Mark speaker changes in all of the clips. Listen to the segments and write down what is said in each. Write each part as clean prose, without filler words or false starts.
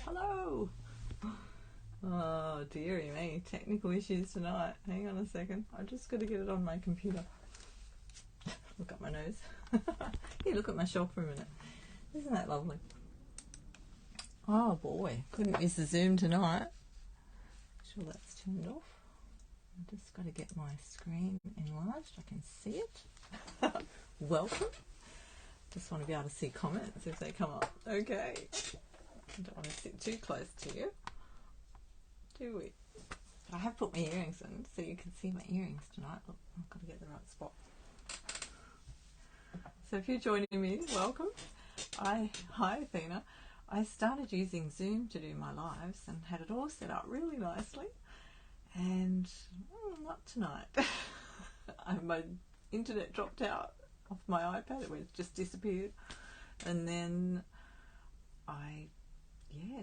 Speaker 1: Hello. Oh dearie me, technical issues tonight. Hang on a second. I just got to get it on my computer. Look up my nose. Here, look at my shelf for a minute. Isn't that lovely? Oh boy, couldn't miss the Zoom tonight. Make sure that's turned off. I just got to get my screen enlarged. I can see it. Welcome. Just want to be able to see comments if they come up. Okay. I don't want to sit too close to you, do we? But I have put my earrings in so you can see my earrings tonight. Look, I've got to get the right spot. So if you're joining me, welcome. Hi Athena. I started using Zoom to do my lives and had it all set up really nicely. And not tonight. My internet dropped out off my iPad. It just disappeared. And then I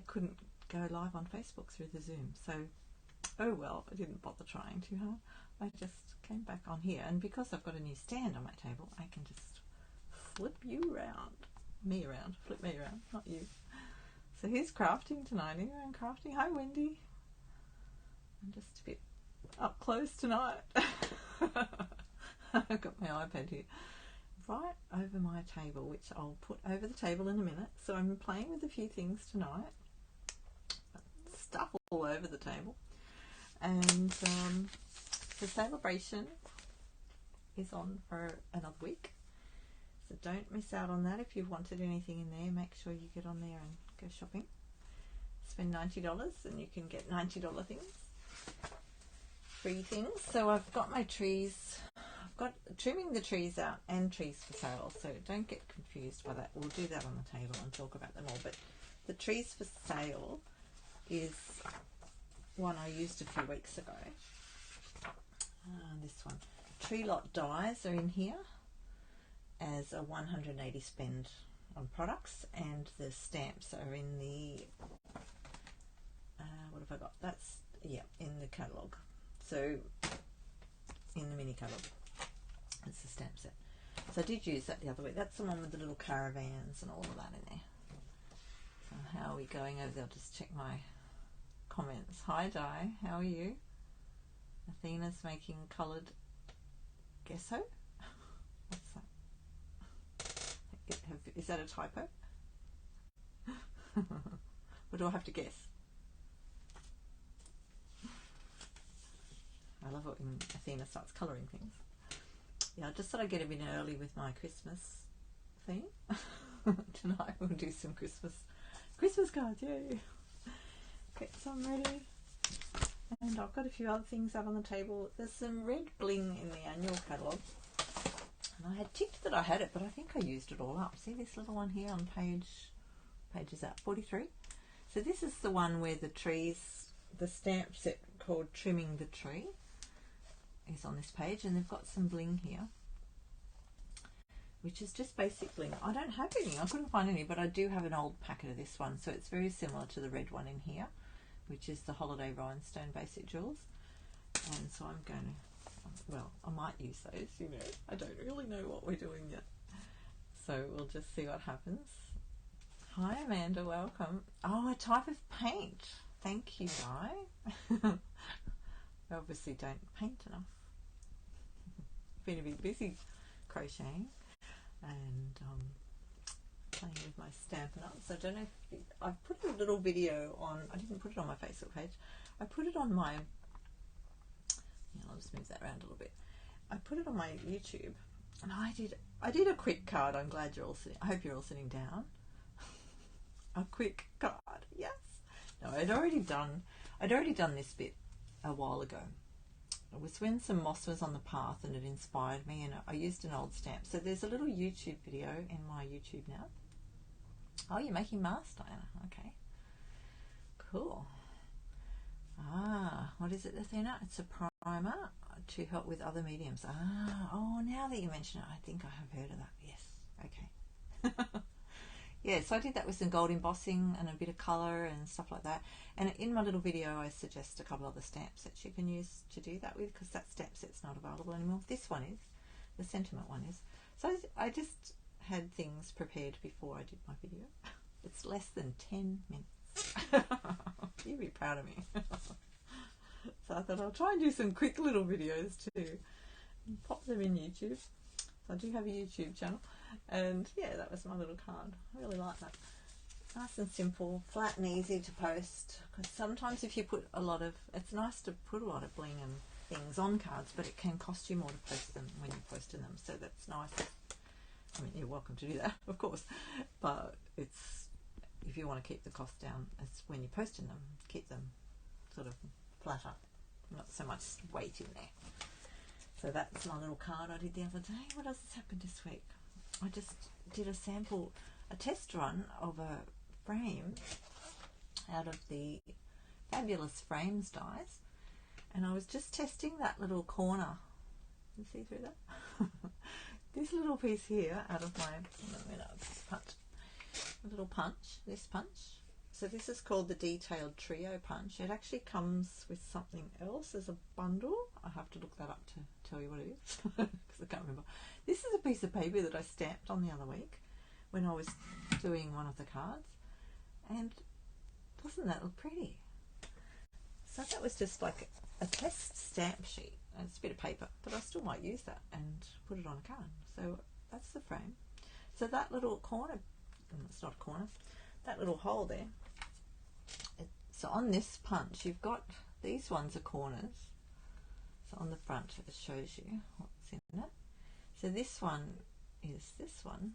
Speaker 1: couldn't go live on Facebook through the Zoom. So, oh well, I didn't bother trying too hard. I just came back on here. And because I've got a new stand on my table, I can just flip me around, not you. So here's crafting tonight. Anyone crafting? Hi Wendy. I'm just a bit up close tonight. I've got my iPad here right over my table, which I'll put over the table in a minute. So I'm playing with a few things tonight. Stuff all over the table. And the celebration is on for another week. So don't miss out on that. If you've wanted anything in there, make sure you get on there and go shopping. Spend $90 and you can get $90 things. Free things. So I've got my trees. I've got trimming the trees out and trees for sale. So don't get confused by that. We'll do that on the table and talk about them all. But the trees for sale is one I used a few weeks ago. This one. Tree lot dies are in here as a 180 spend on products, and the stamps are in the what have I got? That's in the catalogue. So in the mini catalogue, it's the stamp set. So I did use that the other week. That's the one with the little caravans and all of that in there. So how are we going over there? I'll just check my comments. Hi Di, how are you? Athena's making coloured gesso. What's that? Is that a typo? Or do I have to guess? I love it when Athena starts colouring things. Yeah, I just thought I'd get a bit early with my Christmas theme. Tonight we'll do some Christmas cards, yay! Okay, so I'm ready. And I've got a few other things out on the table. There's some red bling in the annual catalogue. And I had ticked that I had it, but I think I used it all up. See this little one here on pages out 43? So this is the one where the trees, the stamp set called Trimming the Tree is on this page, and they've got some bling here, which is just basic bling. I don't have any, I couldn't find any, but I do have an old packet of this one, so it's very similar to the red one in here, which is the Holiday Rhinestone Basic Jewels. And so I'm going to, well, I might use those, you know. I don't really know what we're doing yet. So we'll just see what happens. Hi Amanda, welcome. Oh, a type of paint. Thank you, Di. I obviously don't paint enough. Been a bit busy crocheting and playing with my Stampin' Up. So I don't know if I've put a little video on, I didn't put it on my Facebook page. I put it on my, I'll just move that around a little bit. I put it on my YouTube, and I did a quick card. I'm glad you're all sitting, I hope you're all sitting down. A quick card, yes. No, I'd already done this bit a while ago. It was when some moss was on the path and it inspired me, and I used an old stamp. So there's a little YouTube video in my YouTube now. Oh, you're making masks, Diana. Okay. Cool. Ah, what is it, Athena? It's a primer to help with other mediums. Ah, oh, now that you mention it, I think I have heard of that. Yes. Okay. Yeah, so I did that with some gold embossing and a bit of colour and stuff like that. And in my little video, I suggest a couple other stamp sets you can use to do that with, because that stamp set's not available anymore. This one is. The sentiment one is. So I just had things prepared before I did my video. It's less than 10 minutes. You'd be proud of me. So I thought I'll try and do some quick little videos too. And pop them in YouTube. So I do have a YouTube channel. And yeah, that was my little card. I really like that. Nice and simple, flat and easy to post. Because sometimes if you put a lot of, it's nice to put a lot of bling and things on cards, but it can cost you more to post them when you're posting them. So that's nice. I mean, you're welcome to do that, of course. But it's, if you want to keep the cost down, it's when you're posting them, keep them sort of flatter. Not so much weight in there. So that's my little card I did the other day. What else has happened this week? I just did a test run of a frame out of the Fabulous Frames dies, and I was just testing that little corner. You see through that? This little piece here out of my little punch, this punch. So this is called the Detailed Trio punch. It actually comes with something else as a bundle. I have to look that up to tell you what it is because I can't remember. This is a piece of paper that I stamped on the other week when I was doing one of the cards, and doesn't that look pretty? So that was just like a test stamp sheet. It's a bit of paper, but I still might use that and put it on a card. So that's the frame. So that little corner, it's not a corner, that little hole there. So on this punch, you've got, these ones are corners. So on the front, it shows you what's in it. So this one is this one.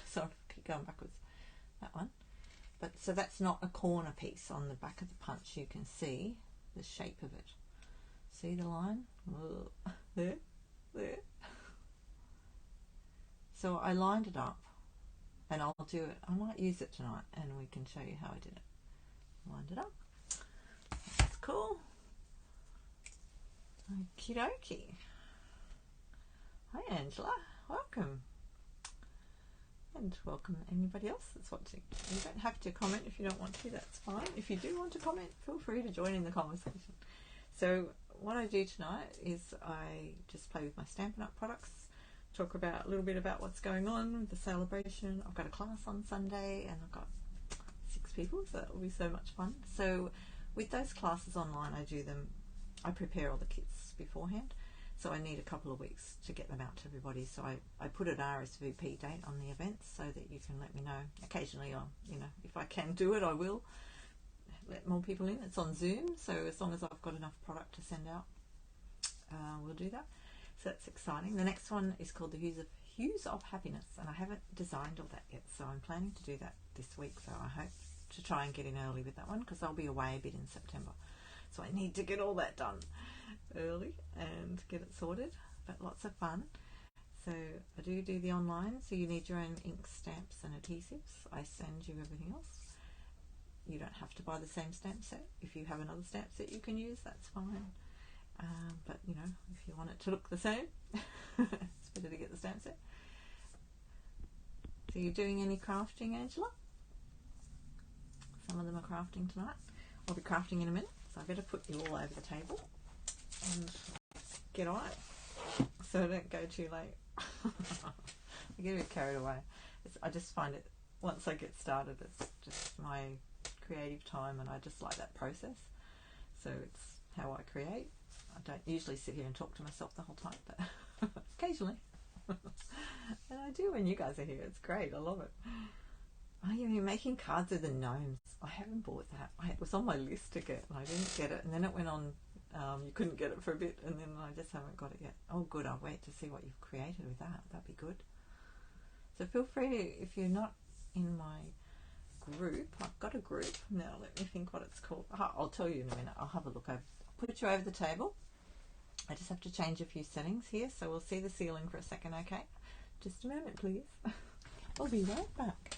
Speaker 1: Sorry, keep going backwards. That one. But so that's not a corner piece. On the back of the punch, you can see the shape of it. See the line? There. So I lined it up, and I'll do it. I might use it tonight, and we can show you how I did it. Lined it up. That's cool. Okie dokie. Hi Angela, welcome. And welcome anybody else that's watching. You don't have to comment if you don't want to, that's fine. If you do want to comment, feel free to join in the conversation. So what I do tonight is I just play with my Stampin' Up! Products, talk about a little bit about what's going on with the celebration. I've got a class on Sunday and I've got 6 people, so that will be so much fun. So with those classes online, I prepare all the kits beforehand. So I need a couple of weeks to get them out to everybody. So I put an RSVP date on the events so that you can let me know. Occasionally, if I can do it, I will let more people in. It's on Zoom, so as long as I've got enough product to send out, we'll do that. So that's exciting. The next one is called the Hues of Happiness, and I haven't designed all that yet, so I'm planning to do that this week. So I hope to try and get in early with that one because I'll be away a bit in September. So I need to get all that done early and get it sorted, but lots of fun. So I do the online, so you need your own ink, stamps and adhesives. I send you everything else. You don't have to buy the same stamp set. If you have another stamp set you can use, that's fine. But if you want it to look the same, it's better to get the stamp set. So you're doing any crafting, Angela? Some of them are crafting tonight. I'll be crafting in a minute, so I better put you all over the table and get on it so I don't go too late. I get a bit carried away. I just find it, once I get started, it's just my creative time, and I just like that process. So it's how I create. I don't usually sit here and talk to myself the whole time, but occasionally. And I do when you guys are here. It's great. I love it. Oh, you're making cards of the gnomes. I haven't bought that. It was on my list to get, and I didn't get it. And then it went on, you couldn't get it for a bit, and then I just haven't got it yet. Oh, good. I'll wait to see what you've created with that. That'd be good. So feel free to, if you're not in my group, I've got a group. Now let me think what it's called. I'll tell you in a minute. I'll have a look over. Put you over the table. I just have to change a few settings here, so we'll see the ceiling for a second, okay? Just a moment, please. I'll be right back.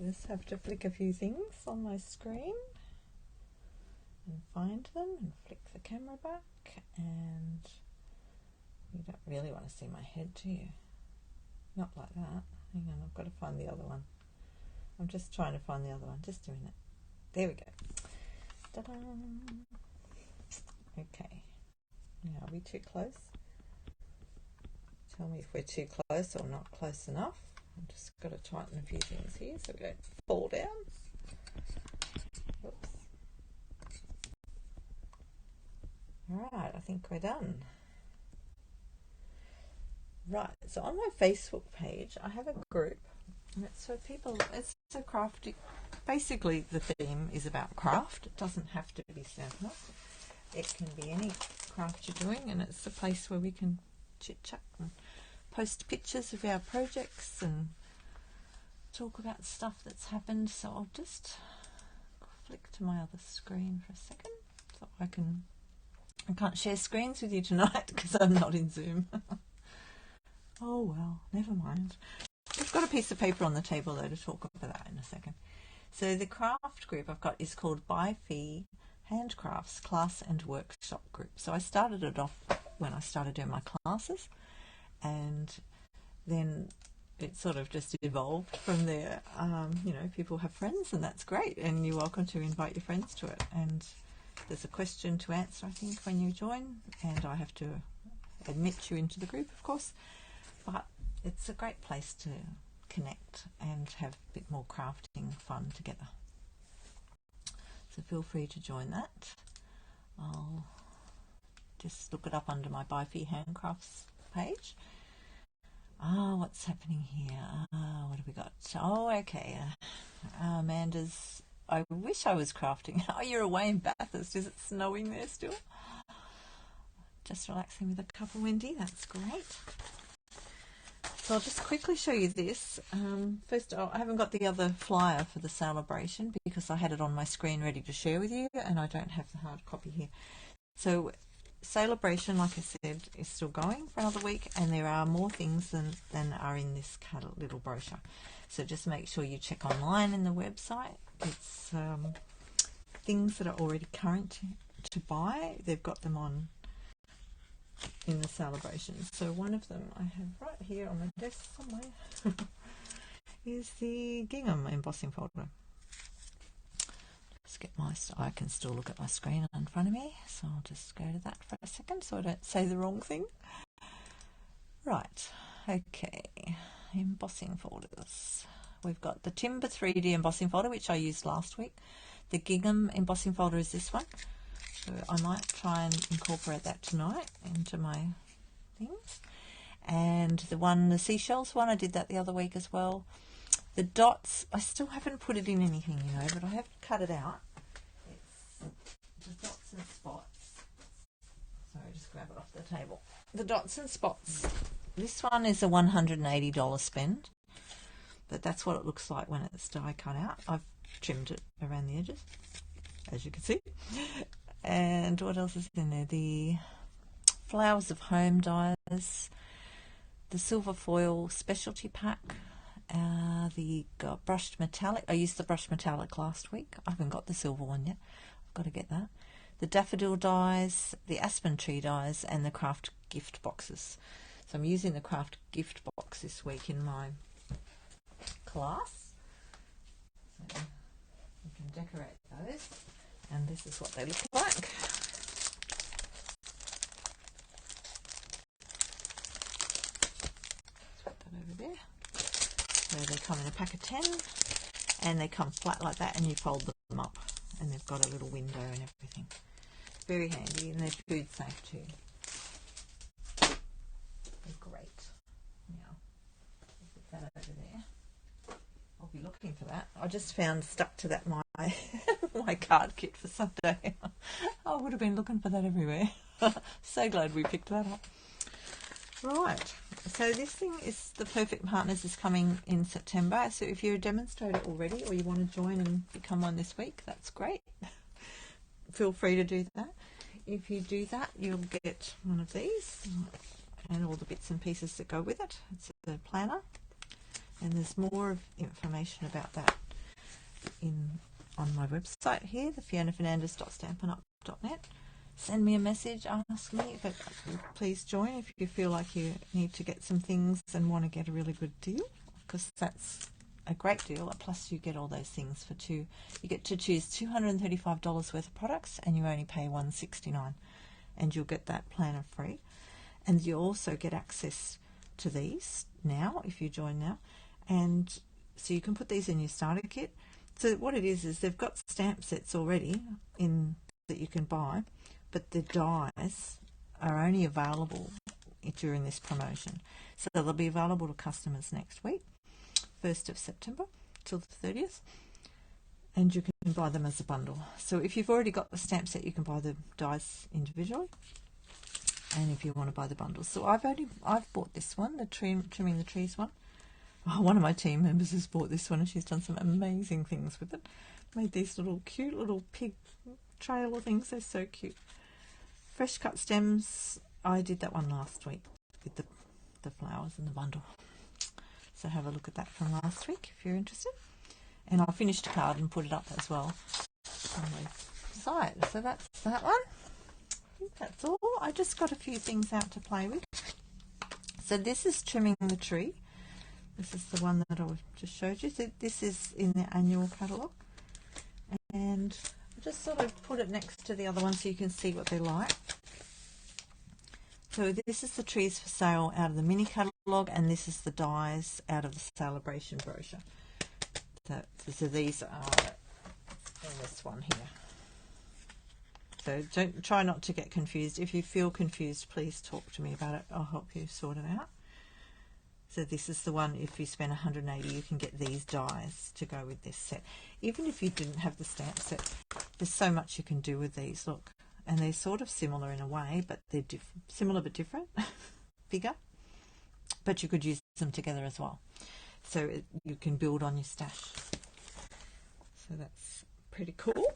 Speaker 1: Just have to flick a few things on my screen and find them and flick the camera back, and you don't really want to see my head, do you? Not like that. Hang on, I've got to find the other one. I'm just trying to find the other one. Just a minute. There we go. Ta-da! Okay. Now, are we too close? Tell me if we're too close or not close enough. I've just got to tighten a few things here so we don't fall down. Oops. Alright, I think we're done. Right, so on my Facebook page I have a group, and it's for people, it's a crafty, basically the theme is about craft. It doesn't have to be Stampin' Up. It can be any craft you're doing, and it's a place where we can chit chat and post pictures of our projects and talk about stuff that's happened. So I'll just flick to my other screen for a second so I can't share screens with you tonight because I'm not in Zoom. Oh well, never mind. We've got a piece of paper on the table though to talk about that in a second. So the craft group I've got is called By Fee Handcrafts Class and Workshop Group. So I started it off when I started doing my classes, and then it sort of just evolved from there. You know, people have friends and that's great, and you're welcome to invite your friends to it. And there's a question to answer, I think, when you join, and I have to admit you into the group, of course. But it's a great place to connect and have a bit more crafting fun together. So feel free to join that. I'll just look it up under my By Fee Handcrafts page. What's happening here? What have we got? Oh, okay. Amanda's, I wish I was crafting. Oh, you're away in Bathurst. Is it snowing there still? Just relaxing with a cup of Wendy. That's great. So I'll just quickly show you this. First, I haven't got the other flyer for the celebration because I had it on my screen ready to share with you, and I don't have the hard copy here. So celebration, like I said, is still going for another week, and there are more things than are in this little brochure. So just make sure you check online in the website. It's things that are already current to buy. They've got them on in the celebration. So one of them I have right here on my desk somewhere is the gingham embossing folder. Just get I can still look at my screen in front of me, so I'll just go to that for a second so I don't say the wrong thing. Right, okay, embossing folders. We've got the Timber 3D embossing folder, which I used last week. The gingham embossing folder is this one. So I might try and incorporate that tonight into my things. And the seashells one, I did that the other week as well. The dots, I still haven't put it in anything, you know, but I have cut it out. It's the dots and spots. Sorry, just grab it off the table. The dots and spots. This one is a $180 spend, but that's what it looks like when it's die cut out. I've trimmed it around the edges, as you can see. And what else is in there? The Flowers of Home dies, the silver foil specialty pack, the brushed metallic. I used the brushed metallic last week. I haven't got the silver one yet. I've got to get that. The daffodil dies, the aspen tree dies, and the craft gift boxes. So I'm using the craft gift box this week in my class. So you can decorate those. And this is what they look like. Let's put that over there. So they come in a pack of 10, and they come flat like that, and you fold them up, and they've got a little window and everything. Very handy, and they're food safe too. They're great. Now, I'll put that over there. I'll be looking for that. I just found stuck to that my my card kit for Sunday. I would have been looking for that everywhere. So glad we picked that up. Right, so this thing is the Perfect Partners is coming in September. So if you're a demonstrator already or you want to join and become one this week, that's great. Feel free to do that. If you do that, you'll get one of these and all the bits and pieces that go with it. It's a planner, and there's more information about that on my website here, the FionaFernandez.stampinup.net. Send me a message, ask me, but please join if you feel like you need to get some things and want to get a really good deal, because that's a great deal. Plus you get all those things for you get to choose $235 worth of products, and you only pay $169, and you'll get that planner free. And you also get access to these now if you join now, And so you can put these in your starter kit. So what it is they've got stamp sets already in that you can buy, but the dies are only available during this promotion. So they'll be available to customers next week, 1st of September till the 30th, and you can buy them as a bundle. So if you've already got the stamp set, you can buy the dies individually, and if you want to buy the bundles. So I've bought this one, the trimming the trees one. Oh, one of my team members has bought this one, and she's done some amazing things with it. Made these little cute little pig trail things. They're so cute. Fresh cut stems. I did that one last week with the flowers in the bundle. So have a look at that from last week if you're interested. And I'll finish the card and put it up as well on the side. So that's that one. I think that's all. I just got a few things out to play with. So this is Trimming the Tree. This is the one that I just showed you. So this is in the annual catalogue. And I just sort of put it next to the other one so you can see what they're like. So this is the trees for sale out of the mini catalogue, and this is the dies out of the celebration brochure. So these are in this one here. So try not to get confused. If you feel confused, please talk to me about it. I'll help you sort it out. So this is the one, if you spend 180, you can get these dies to go with this set. Even if you didn't have the stamp set, there's so much you can do with these. Look, and they're sort of similar in a way, but they're similar but different, bigger. But you could use them together as well. So you can build on your stash. So that's pretty cool.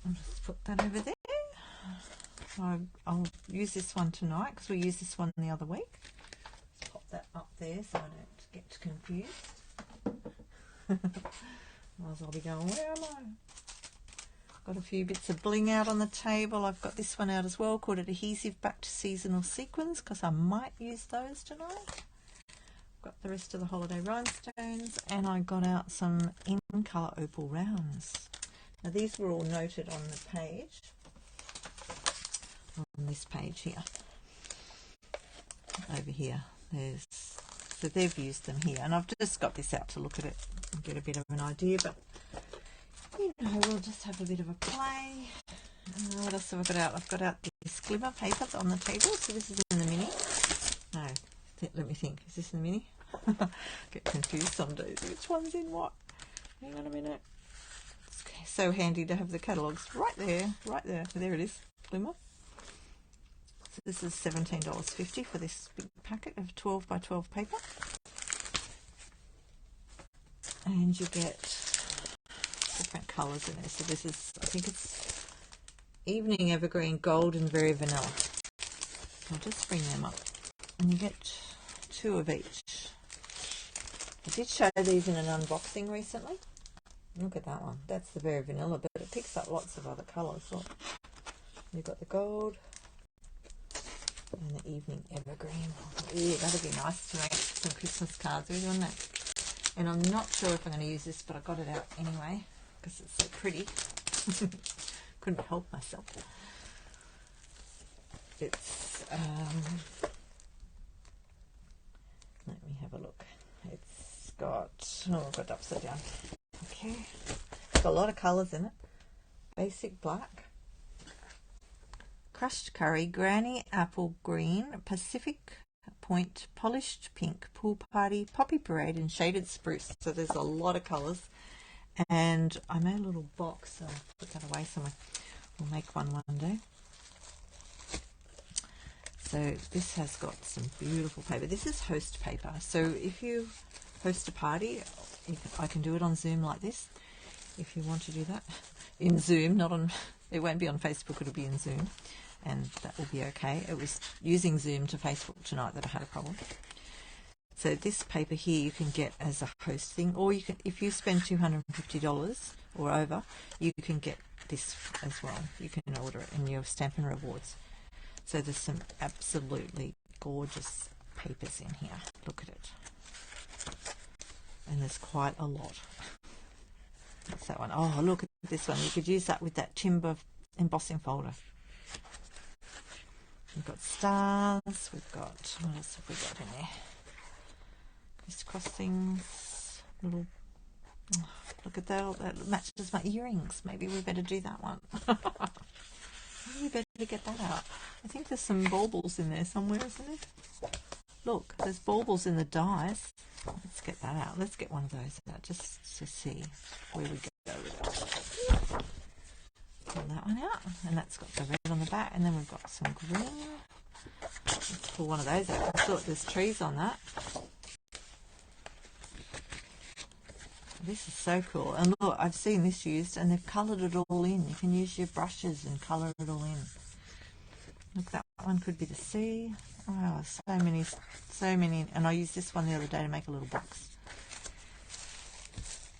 Speaker 1: I'll just put that over there. I'll use this one tonight because we used this one the other week. Pop that up there so I don't get confused. Otherwise I'll be going, where am I? Got a few bits of bling out on the table. I've got this one out as well called Adhesive Back to Seasonal Sequins because I might use those tonight. Got the rest of the holiday rhinestones, and I got out some in colour opal rounds. Now these were all noted on the page, on this page here. Over here, so they've used them here, and I've just got this out to look at it and get a bit of an idea, but you know, we'll just have a bit of a play. What else have I got out? I've got out this glimmer paper on the table, so this is in the mini. No, let me think, is this in the mini? Get confused some days, which one's in what? Hang on a minute. It's so handy to have the catalogues right there, there it is, glimmer. So this is $17.50 for this big packet of 12 by 12 paper. And you get different colours in there. So this is, I think it's Evening Evergreen Gold and Very Vanilla. I'll just bring them up. And you get 2 of each. I did show these in an unboxing recently. Look at that one. That's the Very Vanilla, but it picks up lots of other colours. Look. You've got the gold and the Evening Evergreen. Yeah, that'd be nice to make some Christmas cards with, wouldn't it? And I'm not sure if I'm going to use this, but I got it out anyway because it's so pretty. Couldn't help myself. It's let me have a look. It's got, oh, I've got it upside down. Okay, it's got a lot of colours in it. Basic black, crushed curry, granny apple green, Pacific Point polished pink, pool party, poppy parade, and shaded spruce. So there's a lot of colours. And I made a little box, so I'll put that away somewhere. We'll make one day. So this has got some beautiful paper. This is host paper. So if you host a party, I can do it on Zoom like this. If you want to do that in Zoom, not on, it won't be on Facebook, it'll be in Zoom, and that will be okay. It was using Zoom to Facebook tonight that I had a problem. So this paper here you can get as a host thing, or you can, if you spend $250 or over, you can get this as well. You can order it in your Stampin' Rewards. So there's some absolutely gorgeous papers in here. Look at it. And there's quite a lot. That's that one. Oh, look at this one. You could use that with that timber embossing folder. We've got stars. We've got, what else have we got in there? Crisscross things. little, oh, look at that, that matches my earrings. Maybe we better do that one. Maybe we better get that out. I think there's some baubles in there somewhere, isn't it? Look, there's baubles in the dies. Let's get that out. Let's get one of those out just to see where we go with it. Pull that one out, and that's got the red on the back, and then we've got some green. Let's pull one of those out. I thought there's trees on that. This is so cool. And look, I've seen this used, and they've coloured it all in. You can use your brushes and colour it all in. Look, that one could be the sea. Oh, so many. And I used this one the other day to make a little box,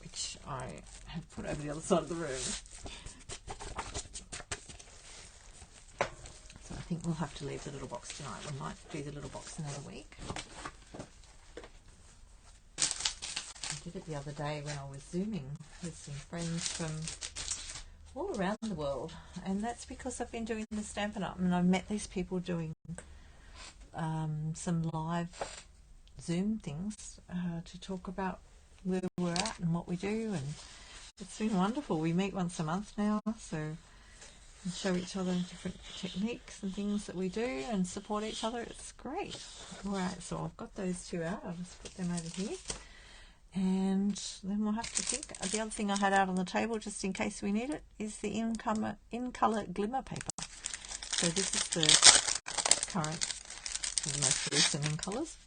Speaker 1: which I have put over the other side of the room. So I think we'll have to leave the little box tonight. We might do the little box another week. I did it the other day when I was Zooming with some friends from all around the world, and that's because I've been doing the Stampin' Up, and I've met these people doing some live Zoom things to talk about where we're at and what we do, and it's been wonderful. We meet once a month now, so we show each other different techniques and things that we do and support each other. It's great. Alright, so I've got those two out. I'll just put them over here, and then we'll have to think. The other thing I had out on the table, just in case we need it, is the in colour glimmer paper. So this is the current, the most recent in colours,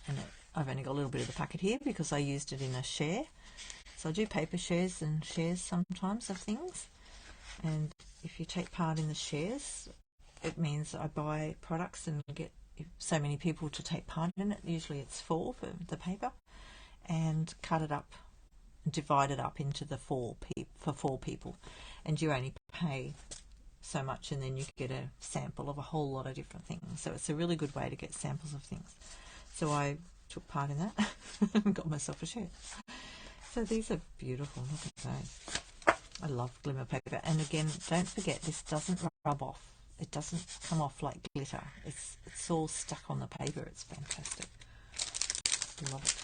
Speaker 1: and I've only got a little bit of the packet here because I used it in a share. So I do paper shares and shares sometimes of things, and if you take part in the shares, it means I buy products and get so many people to take part in it. Usually it's 4 for the paper, and cut it up, divide it up into the 4 people, and you only pay so much, and then you get a sample of a whole lot of different things. So it's a really good way to get samples of things. So I took part in that and got myself a shirt. So these are beautiful. Look at those. I love glimmer paper. And again, don't forget, this doesn't rub off. It doesn't come off like glitter. It's all stuck on the paper. It's fantastic. Love it.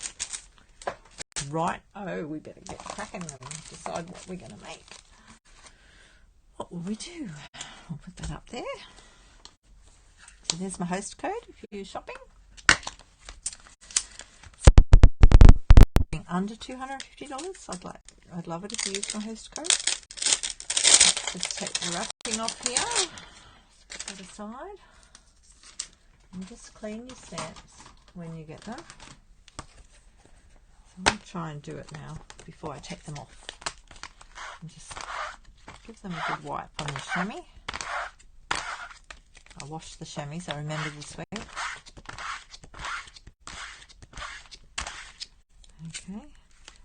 Speaker 1: Right. Oh, we better get cracking and decide what we're going to make. What will we do? I'll put that up there. So there's my host code if you're shopping. Under $250. I'd love it if you use my host code. Let's just take the wrapping off here. Let's put that aside. And just clean your stamps when you get them. So I'm going to try and do it now before I take them off. And just give them a good wipe on the chamois. I washed the chamois, so I remember this week. Okay,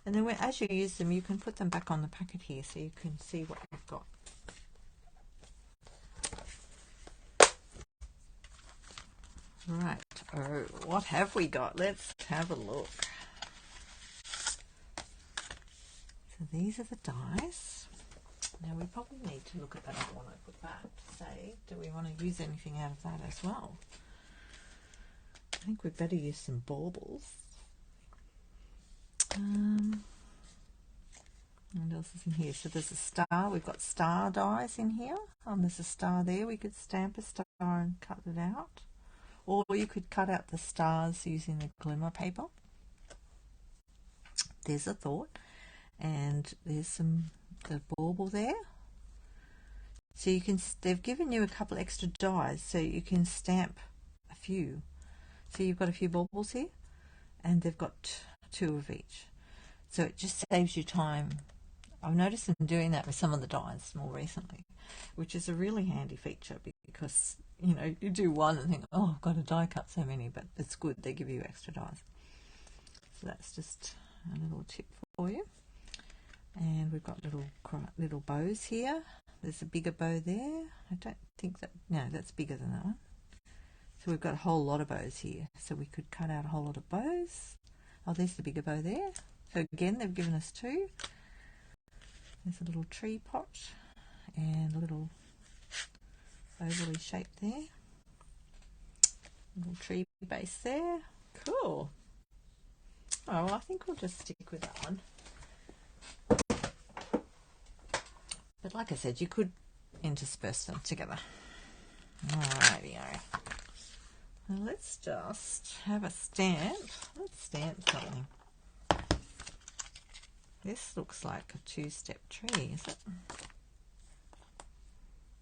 Speaker 1: and then as you use them, you can put them back on the packet here so you can see what you've got. Right, oh, what have we got? Let's have a look. So these are the dies. Now we probably need to look at that other one I put back to say, do we want to use anything out of that as well? I think we'd better use some baubles. What else is in here? So there's a star. We've got star dies in here. There's a star there. We could stamp a star and cut it out. Or you could cut out the stars using the glimmer paper. There's a thought. And there's the bauble there. So you can, they've given you a couple extra dies so you can stamp a few. So you've got a few baubles here, and they've got 2 of each. So it just saves you time. I've noticed them doing that with some of the dies more recently, which is a really handy feature because, you know, you do one and think, oh, I've got to die cut so many, but it's good. They give you extra dies. So that's just a little tip for you. And we've got little bows here. There's a bigger bow there. I don't think that, no, that's bigger than that one. So we've got a whole lot of bows here. So we could cut out a whole lot of bows. Oh, there's the bigger bow there. So again, they've given us 2. There's a little tree pot and a little ovally shaped there. Little tree base there. Cool. Oh, I think we'll just stick with that one. But like I said, you could intersperse them together. Alrighty. Now let's just have a stamp. Let's stamp something. This looks like a two-step tree, is it?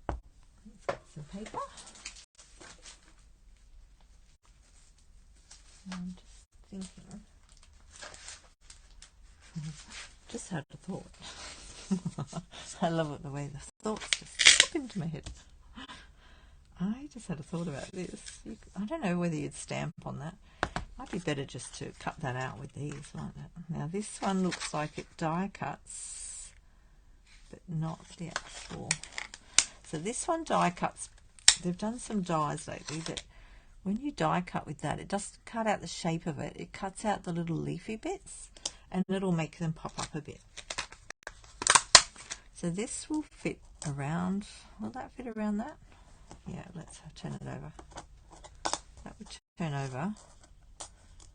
Speaker 1: Let's get some paper. I'm just thinking. Just had a thought. I love it the way the thoughts just pop into my head. I just had a thought about this. I don't know whether you'd stamp on that. Might be better just to cut that out with these like that. Now this one looks like it die cuts, but not the actual. So this one die cuts. They've done some dies lately that when you die cut with that, it doesn't cut out the shape of it. It cuts out the little leafy bits, and it'll make them pop up a bit. So this will fit around. Will that fit around that? Yeah, let's turn it over. That would turn over.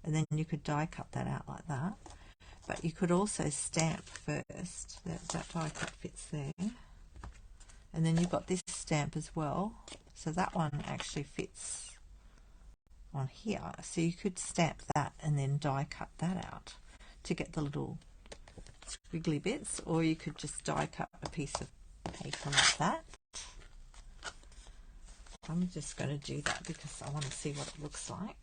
Speaker 1: And then you could die cut that out like that. But you could also stamp first. That die cut fits there. And then you've got this stamp as well. So that one actually fits on here. So you could stamp that and then die cut that out to get the little squiggly bits. Or you could just die cut a piece of paper like that. I'm just going to do that because I want to see what it looks like.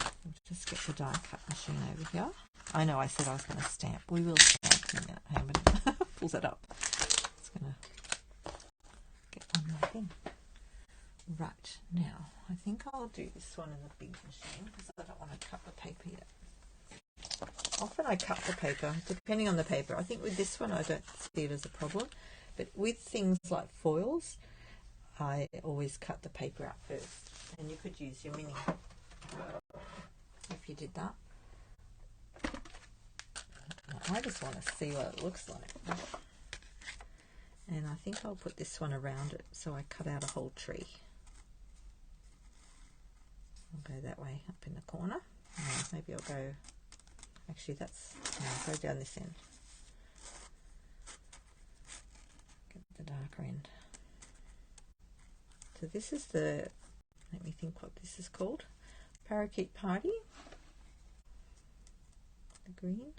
Speaker 1: I'll just get the die cut machine over here. I know I said I was going to stamp. We will stamp in a minute. Hang on a minute. Pulls that up. It's going to get one more thing. Right, now I think I'll do this one in the big machine because I don't want to cut the paper yet. Often I cut the paper, depending on the paper. I think with this one I don't see it as a problem. But with things like foils, I always cut the paper out first. And you could use your mini if you did that. I just want to see what it looks like. And I think I'll put this one around it so I cut out a whole tree. I'll go that way up in the corner. Maybe I'll go, actually that's, no, I'll go down this end. Get the darker end. So this is the, let me think what this is called. Parakeet Party. The green.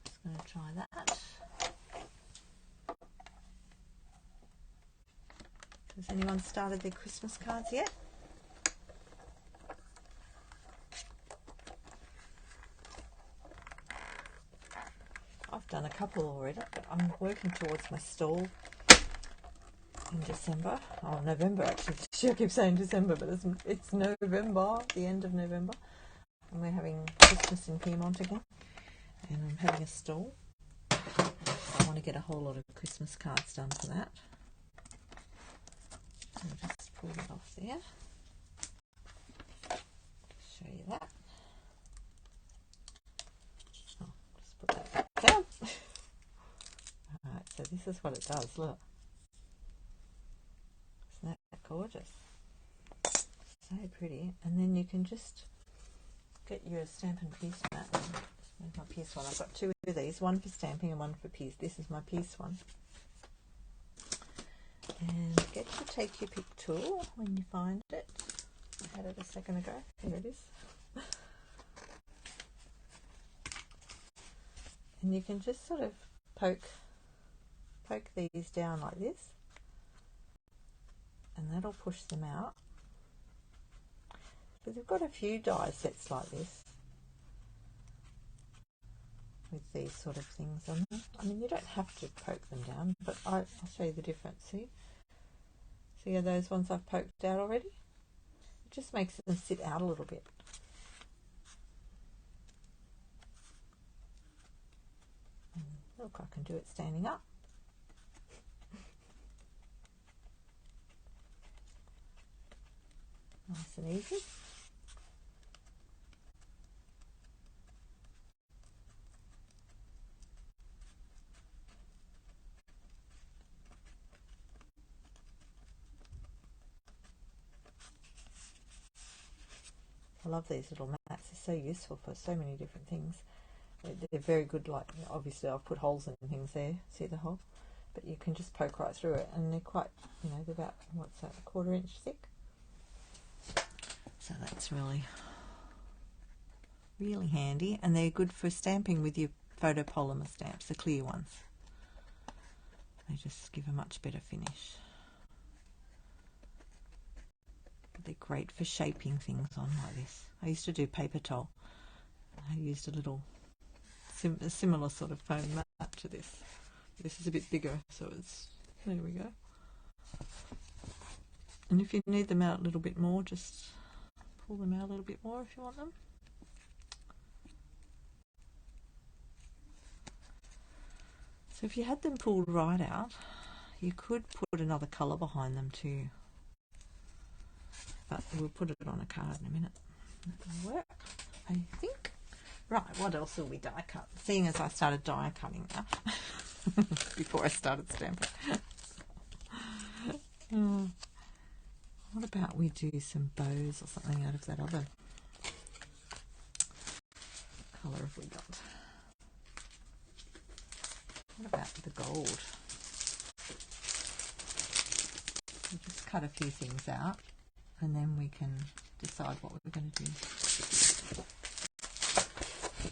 Speaker 1: Just going to try that. Has anyone started their Christmas cards yet? I've done a couple already, but I'm working towards my stall in December. Oh, November actually. I keep saying December, but it's November, the end of November. And we're having Christmas in Piedmont again. And I'm having a stall. So I want to get a whole lot of Christmas cards done for that. I'll just pull that off there. Just show you that. Oh, just put that back down. Alright, so this is what it does, look. Isn't that gorgeous? So pretty. And then you can just get your Stampin' Piece mat. There's my piece one. I've got two of these, one for stamping and one for piece. This is my piece one. And get your Take Your Pick tool when you find it. I had it a second ago. Here it is. And you can just sort of poke these down like this, and that'll push them out. So they've got a few die sets like this with these sort of things on them. I mean, you don't have to poke them down, but I'll show you the difference. See those ones I've poked out already? It just makes them sit out a little bit. And look, I can do it standing up. Nice and easy. I love these little mats. They're so useful for so many different things. They're very good, like, obviously I've put holes in things there, see the hole? But you can just poke right through it, and they're quite, you know, they're about, what's that, 1/4 inch thick? So that's really, really handy, and they're good for stamping with your photopolymer stamps, the clear ones. They just give a much better finish. But they're great for shaping things on like this. I used to do paper towel. I used a little a similar sort of foam mat to this. This is a bit bigger, so it's, there we go. And if you need them out a little bit more, just pull them out a little bit more if you want them. So if you had them pulled right out, you could put another colour behind them too. But we'll put it on a card in a minute. That will work, I think. Right, what else will we die cut? Seeing as I started die cutting now, before I started stamping. What about we do some bows or something out of that other colour have we got? What about the gold? We'll just cut a few things out and then we can decide what we're going to do.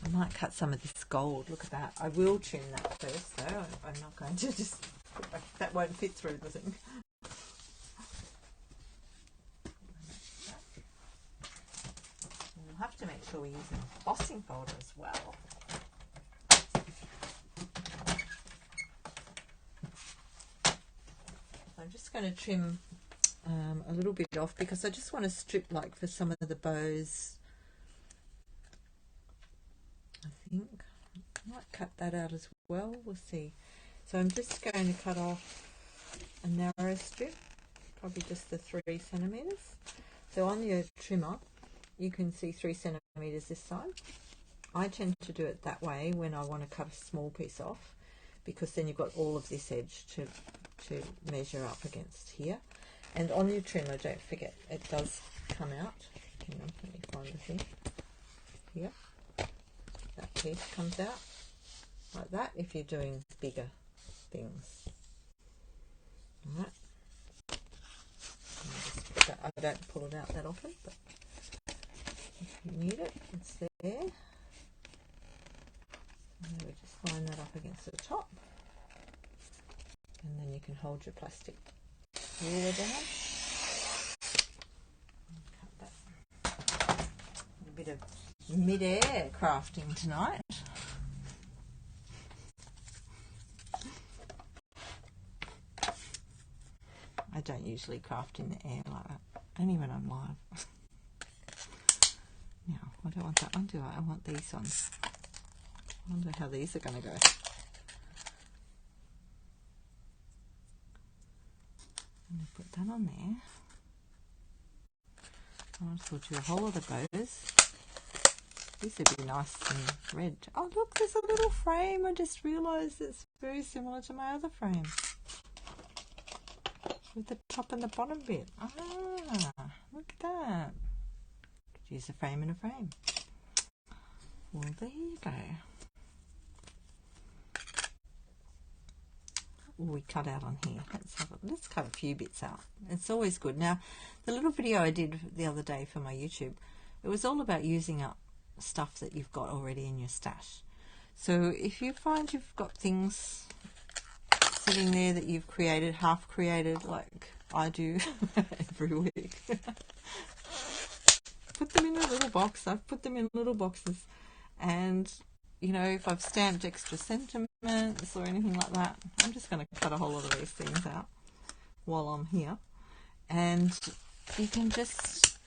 Speaker 1: I might cut some of this gold. Look at that. I will trim that first though. I'm not going to just, that won't fit through the thing. We'll have to make sure we use an embossing folder as well. I'm just going to trim a little bit off because I just want to strip, like, for some of the bows. I think I might cut that out as well. We'll see. So I'm just going to cut off a narrow strip, probably just the 3 centimeters. So on your trimmer, you can see 3 centimeters this side. I tend to do it that way when I want to cut a small piece off, because then you've got all of this edge to measure up against here. And on your trimmer, don't forget, it does come out. Hang on, let me find the thing. Here. That piece comes out like that if you're doing bigger things. Alright. I don't pull it out that often, but if you need it, it's there. And then we just line that up against the top. And then you can hold your plastic ruler down. Cut that. A bit of mid-air crafting tonight. I don't usually craft in the air like that, only when I'm live. Now, I don't want that one, do I? I want these ones. I wonder how these are going to go. I'm going to put that on there. I'll just do a whole lot of bows. These would be nice and red. Oh look, there's a little frame. I just realised it's very similar to my other frame. With the top and the bottom bit. Ah, look at that. Could use a frame in a frame. Well, there you go. We cut out on here. Let's cut a few bits out. It's always good. Now, the little video I did the other day for my YouTube, it was all about using up stuff that you've got already in your stash. So if you find you've got things sitting there that you've created, half created, like I do every week, put them in a little box. I've put them in little boxes, and you know, if I've stamped extra sentiments or anything like that, I'm just going to cut a whole lot of these things out while I'm here. And you can just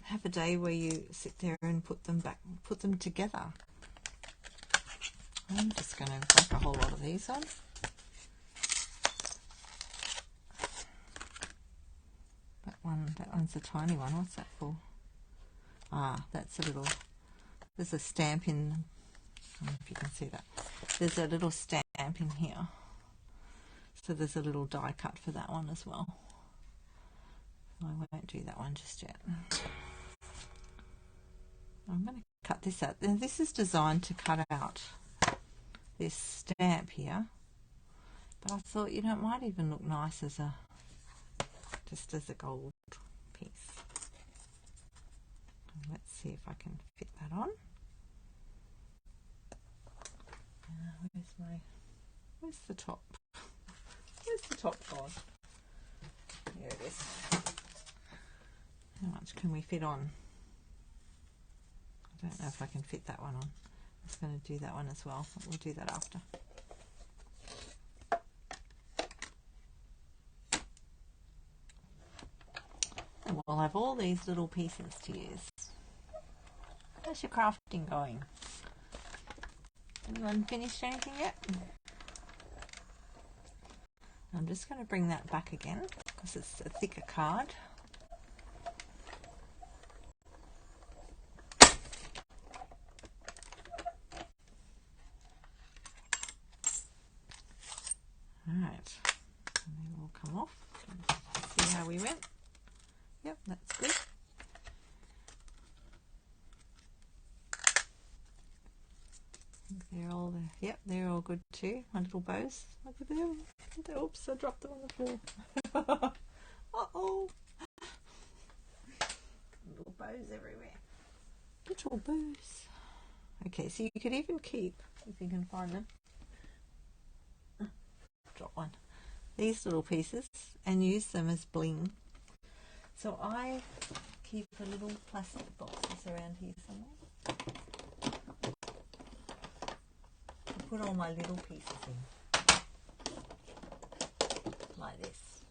Speaker 1: have a day where you sit there and put them together. I'm just going to whack a whole lot of these on. That one's a tiny one. What's that for? Ah, that's a little, there's a stamp in, I don't know if you can see that. There's a little stamp in here. So there's a little die cut for that one as well. I won't do that one just yet. I'm going to cut this out. Now, this is designed to cut out this stamp here, but I thought, you know, it might even look nice as a, just as a gold piece. Let's see if I can fit that on. Where's the top? Where's the top gone? Here it is. How much can we fit on? I don't know if I can fit that one on. I'm just going to do that one as well. We'll do that after. And we'll have all these little pieces to use. How's your crafting going? Anyone finished anything yet? I'm just going to bring that back again because it's a thicker card. Alright, and they will come off. Let's see how we went. Yep, that's good. They're all there. Yep, they're all good too. My little bows. Look at them. Oops, I dropped them on the floor. Uh-oh. Little bows everywhere. Little bows. Okay, so you could even keep, if you can find them. Drop one. These little pieces and use them as bling. So I keep a little plastic boxes around here somewhere. Put all my little pieces in, like this.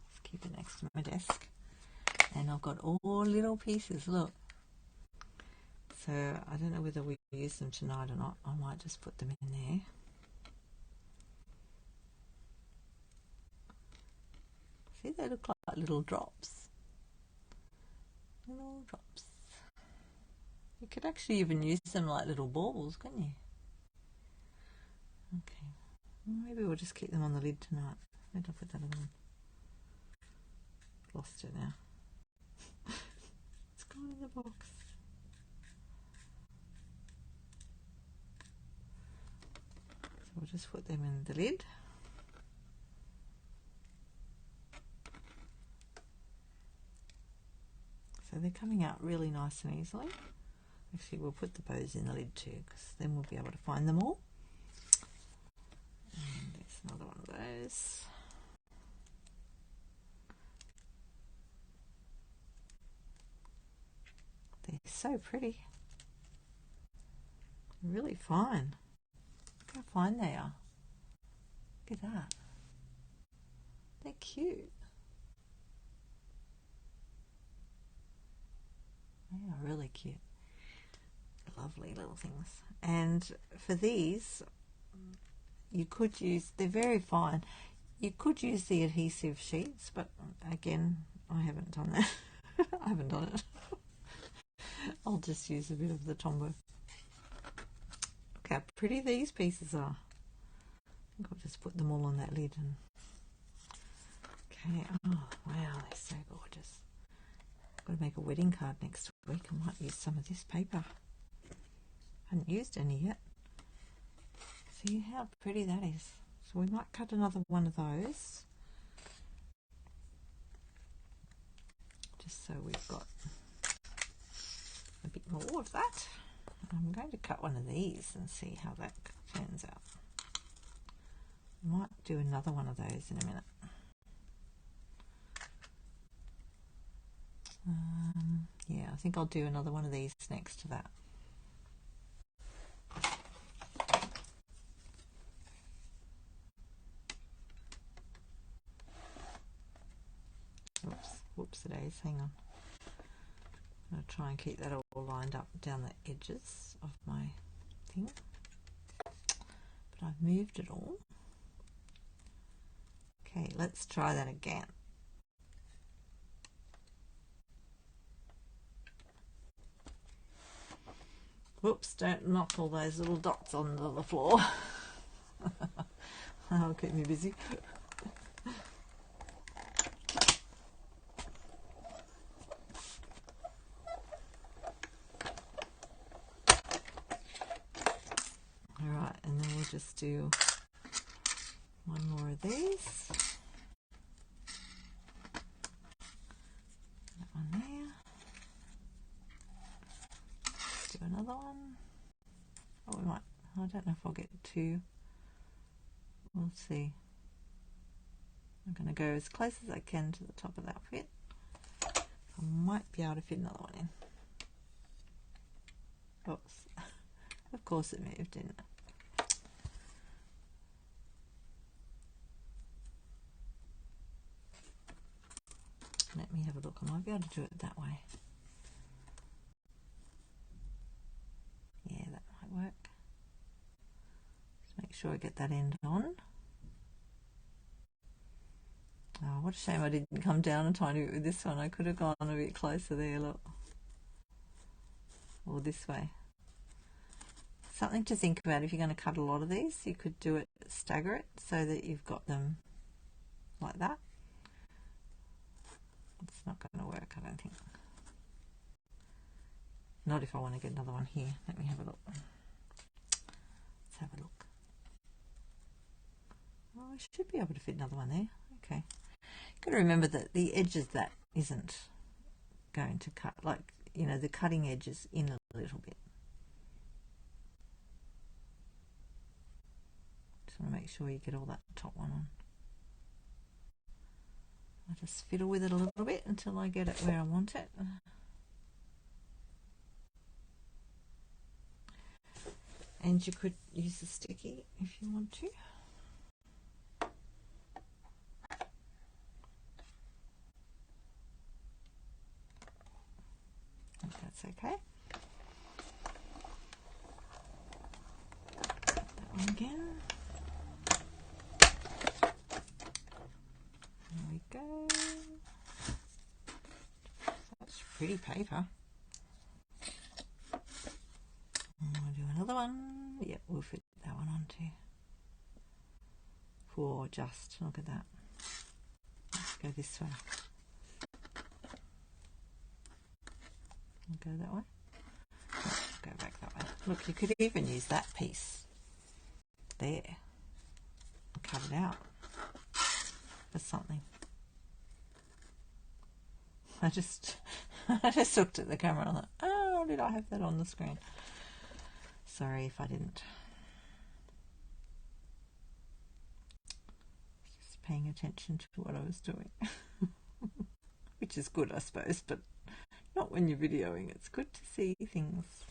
Speaker 1: Just keep it next to my desk, and I've got all little pieces. Look. So I don't know whether we use them tonight or not. I might just put them in there. See, they look like little drops. Little drops. You could actually even use them like little balls, couldn't you? Okay, maybe we'll just keep them on the lid tonight. Where did I put that other one? Lost it now. It's gone in the box. So we'll just put them in the lid. So they're coming out really nice and easily. Actually, we'll put the bows in the lid too, because then we'll be able to find them all. And there's another one of those. They're so pretty. Really fine. Look how fine they are. Look at that. They're cute. They are really cute. Lovely little things. And for these, you could use, they're very fine. You could use the adhesive sheets, but again, I haven't done that. I haven't done it. I'll just use a bit of the Tombow. Look how pretty these pieces are. I think I'll just put them all on that lid. And okay, oh wow, they're so gorgeous. I've got to make a wedding card next week. I might use some of this paper. I haven't used any yet. See how pretty that is. So we might cut another one of those. Just so we've got a bit more of that. I'm going to cut one of these and see how that turns out. I might do another one of those in a minute. Yeah, I think I'll do another one of these next to that. Whoops it is, hang on. I'm going to try and keep that all lined up down the edges of my thing. But I've moved it all. Okay, let's try that again. Whoops, don't knock all those little dots onto the floor. That'll keep me busy. just do one more of these. That one there. Let's do another one. Oh, we might. I don't know if I'll get two. We'll see. I'm going to go as close as I can to the top of that fit. I might be able to fit another one in. Oops. Of course it moved, didn't it? Let me have a look. I might be able to do it that way. Yeah, that might work. Just make sure I get that end on. Oh, what a shame I didn't come down a tiny bit with this one. I could have gone a bit closer there, look. Or this way. Something to think about if you're going to cut a lot of these. You could do it, stagger it, so that you've got them like that. It's not going to work, I don't think. Not if I want to get another one here. Let me have a look. Let's have a look. Oh, I should be able to fit another one there. Okay. You've got to remember that the edges that isn't going to cut, like, you know, the cutting edge is in a little bit. Just want to make sure you get all that top one on. I'll just fiddle with it a little bit until I get it where I want it. And you could use a sticky if you want to. If that's okay. That one again. There we go. That's pretty paper. I'll do another one. Yep, we'll fit that one on too. For just, look at that. Let's go this way. Go that way. Oh, go back that way. Look, you could even use that piece there and cut it out for something. I just looked at the camera and I thought, oh, did I have that on the screen? Sorry if I didn't. Just paying attention to what I was doing. Which is good, I suppose, but not when you're videoing. It's good to see things.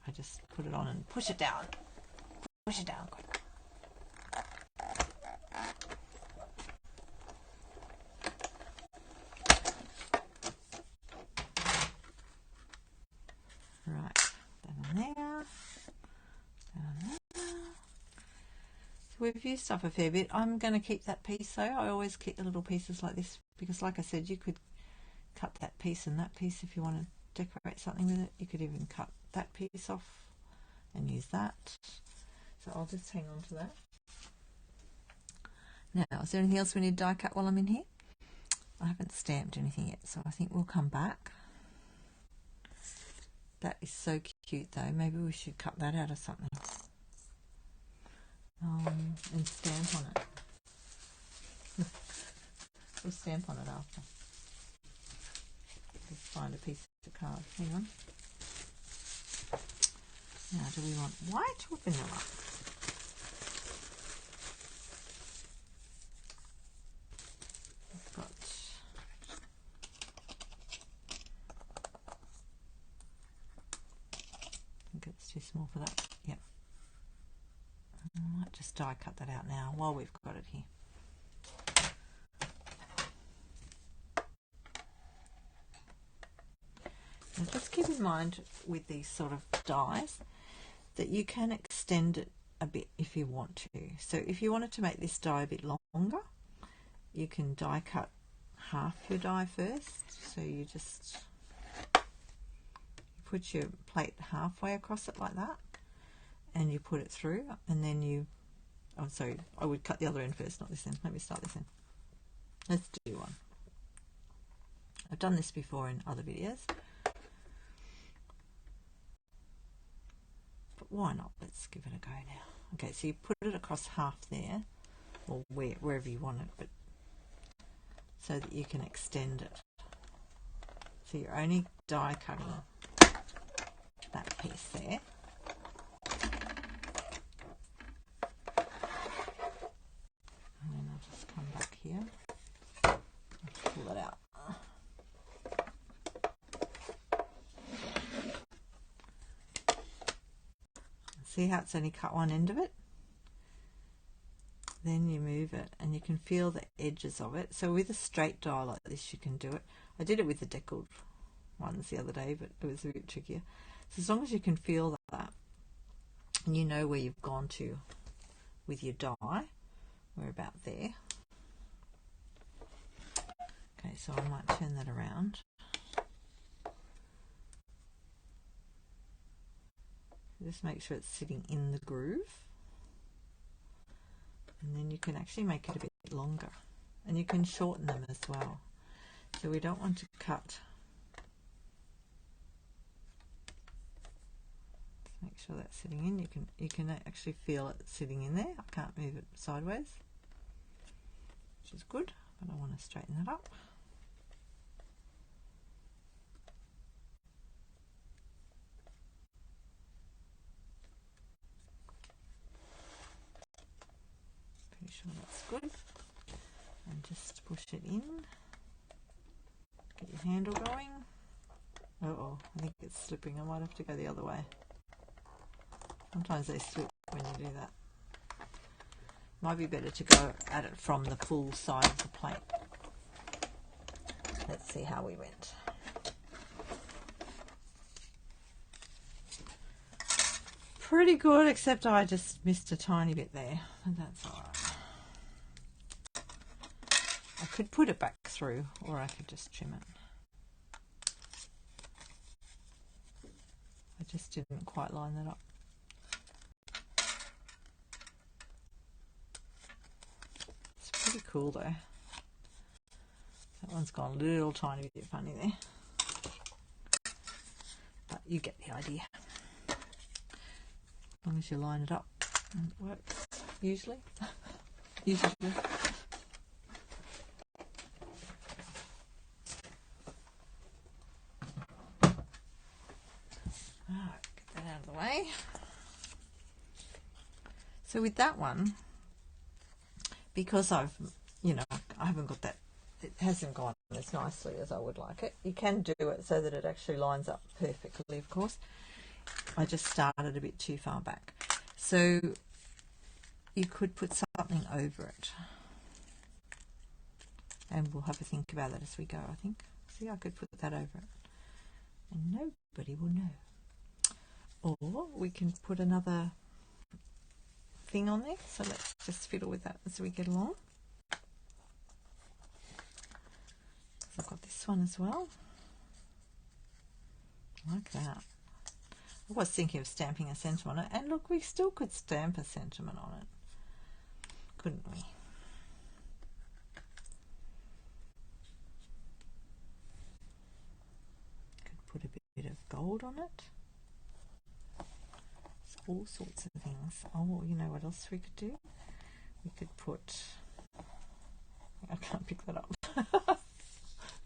Speaker 1: I just put it on and push it down. Push it down quick. Right, that on there. That on there. So we've used up a fair bit. I'm going to keep that piece though. I always keep the little pieces like this because, like I said, you could cut that piece and that piece if you want to decorate something with it. You could even cut that piece off and use that. So I'll just hang on to that. Now, is there anything else we need to die cut while I'm in here? I haven't stamped anything yet, so I think we'll come back. That is so cute though. Maybe we should cut that out of something. And stamp on it. We'll stamp on it after. Let's find a piece of card. Hang on. Now, do we want white or vanilla? I've got I think it's too small for that. Yep. I might just die cut that out now while we've got it here. Now just keep in mind with these sort of dies that you can extend it a bit if you want to. So if you wanted to make this die a bit longer, you can die cut half your die first. So you just put your plate halfway across it like that, and you put it through, and then you, oh sorry, I would cut the other end first, not this end. Let me start this end. Let's do one. I've done this before in other videos. But why not? Let's give it a go now. Okay, so you put it across half there, or wherever you want it, but so that you can extend it. So you're only die cutting that piece there. And then I'll just come back here and pull it out. See how it's only cut one end of it? Then you move it and you can feel the edges of it. So with a straight die like this you can do it. I did it with the deckled ones the other day, but it was a bit trickier. So as long as you can feel that and you know where you've gone to with your die, we're about there. Okay, so I might turn that around. Just make sure it's sitting in the groove. And then you can actually make it a bit longer. And you can shorten them as well. So we don't want to cut. Just make sure that's sitting in. You can actually feel it sitting in there. I can't move it sideways, which is good, but I want to straighten that up. Pretty sure that's good. And just push it in. Get your handle going. Uh-oh, I think it's slipping. I might have to go the other way. Sometimes they slip when you do that. Might be better to go at it from the full side of the plate. Let's see how we went. Pretty good, except I just missed a tiny bit there, but that's alright. I could put it back through, or I could just trim it. I just didn't quite line that up. It's pretty cool though. That one's gone a little tiny bit funny there. But you get the idea. As long as you line it up, and it works, usually. Usually. Get that out of the way. So with that one, because I haven't got that, it hasn't gone as nicely as I would like it. You can do it so that it actually lines up perfectly, of course. I just started a bit too far back. So you could put something over it. And we'll have a think about that as we go, I think. See, I could put that over it. And nobody will know. Or we can put another thing on there. So let's just fiddle with that as we get along. So I've got this one as well. Like that. I was thinking of stamping a sentiment on it. And look, we still could stamp a sentiment on it. Couldn't we? Could put a bit of gold on it. All sorts of things. Oh, you know what else we could do? We could put... I can't pick that up.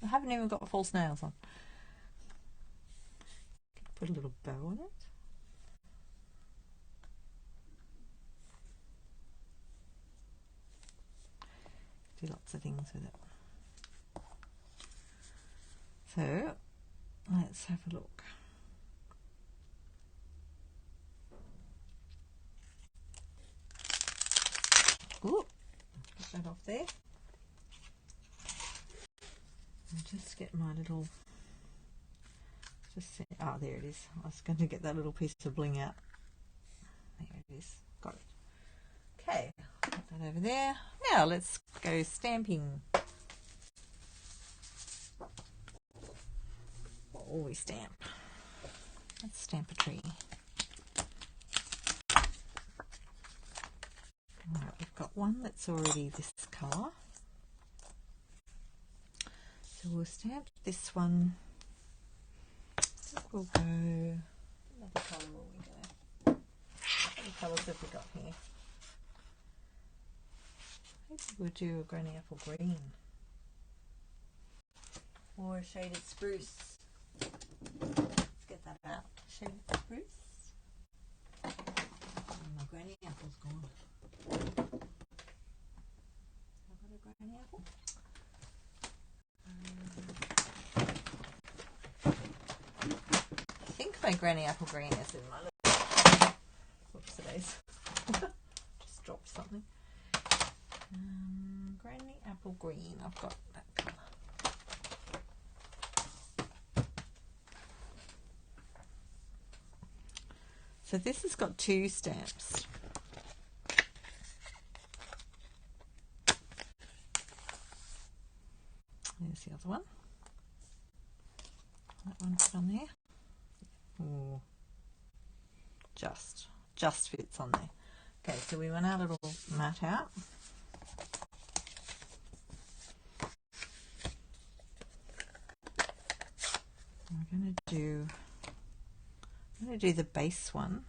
Speaker 1: I haven't even got false nails on. Put a little bow on it. Do lots of things with it. So, let's have a look. Ooh, put that off there. And just get my little, there it is. I was going to get that little piece of bling out. There it is. Got it. Okay, put that over there. Now let's go stamping. What will we stamp? Let's stamp a tree. Alright, we've got one that's already this colour. So we'll stamp this one. I think we'll go, another colour will we go? How many colours have we got here? Maybe we'll do a Granny Apple Green. Or a Shaded Spruce. Let's get that out. Shaded Spruce. My Granny Apple's gone. Have I got a Granny Apple? I think my Granny Apple Green is in my little... Whoops, today's. Just dropped something. Granny Apple Green. I've got that colour. So this has got 2 stamps. There's the other one. That one put on there. Ooh. Just fits on there. Okay, so we want our little mat out. I'm going to do the base one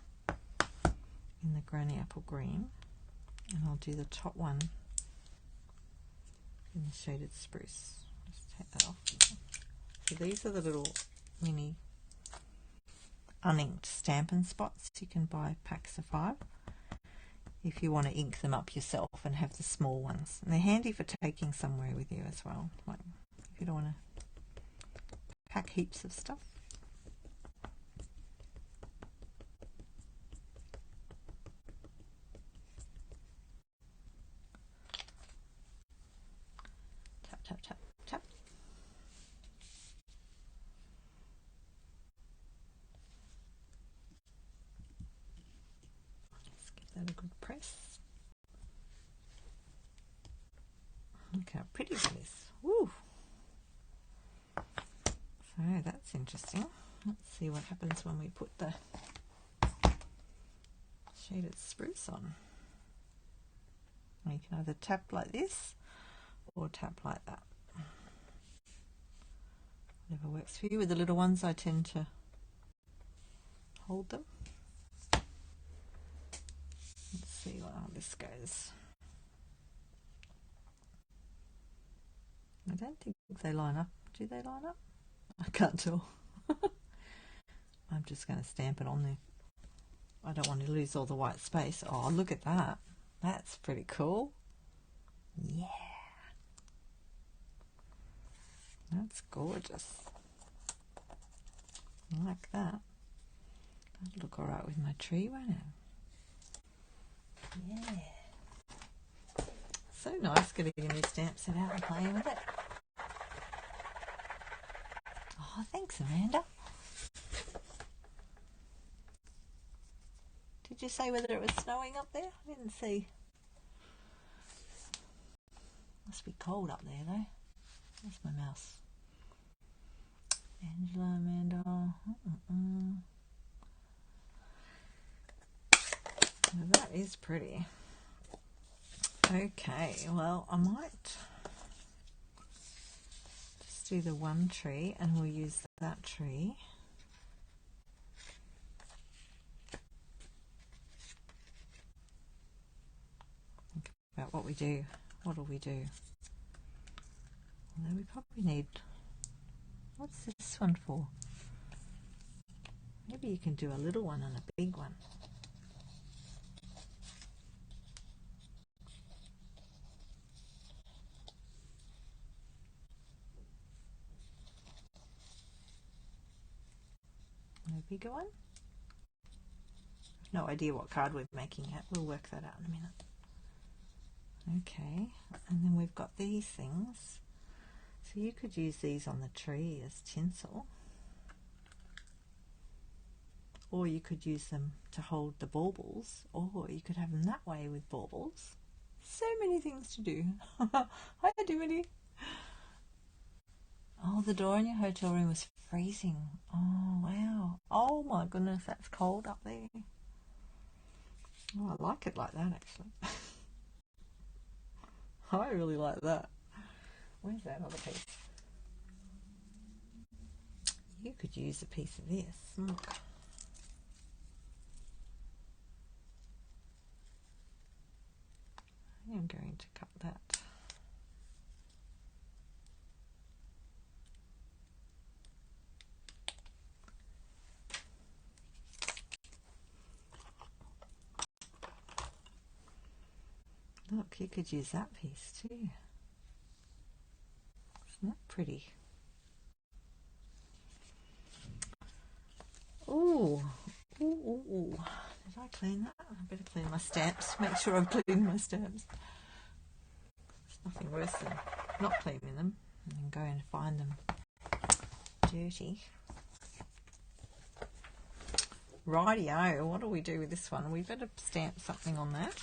Speaker 1: in the Granny Apple Green, and I'll do the top one in the Shaded Spruce. Just take that off. So these are the little mini uninked Stampin' Spots. You can buy packs of 5 if you want to ink them up yourself and have the small ones. And they're handy for taking somewhere with you as well, like if you don't want to pack heaps of stuff. Tap, tap, tap, tap. Let's give that a good press. Look how pretty that is. Woo! So that's interesting. Let's see what happens when we put the Shaded Spruce on. You can either tap like this or tap like that. Whatever works for you. With the little ones, I tend to hold them. Let's see how this goes. I don't think they line up. Do they line up? I can't tell. I'm just going to stamp it on there. I don't want to lose all the white space. Oh, look at that. That's pretty cool. Yeah. That's gorgeous. I like that. That'll look alright with my tree, won't it? Yeah. So nice getting a new stamp set out and playing with it. Oh, thanks, Amanda. Did you say whether it was snowing up there? I didn't see. Must be cold up there though. Where's my mouse? Angela, Amanda. Well, that is pretty. Okay, well, I might just do the one tree and we'll use that tree. Think about what we do. What do we do? Well, then we probably need... What's this one for? Maybe you can do a little one and a big one. A bigger one? No idea what card we're making yet. We'll work that out in a minute. Okay, and then we've got these things. So you could use these on the tree as tinsel. Or you could use them to hold the baubles. Or you could have them that way with baubles. So many things to do. Hi, Dimity. Oh, the door in your hotel room was freezing. Oh, wow. Oh my goodness, that's cold up there. Oh, I like it like that actually. I really like that. Where's that other piece? You could use a piece of this. Look. I am going to cut that. Look, you could use that piece too. Isn't that pretty? Ooh, ooh, ooh, ooh. Did I clean that? I better clean my stamps. Make sure I've cleaned my stamps. There's nothing worse than not cleaning them and then go and find them dirty. Rightio, what do we do with this one? We better stamp something on that.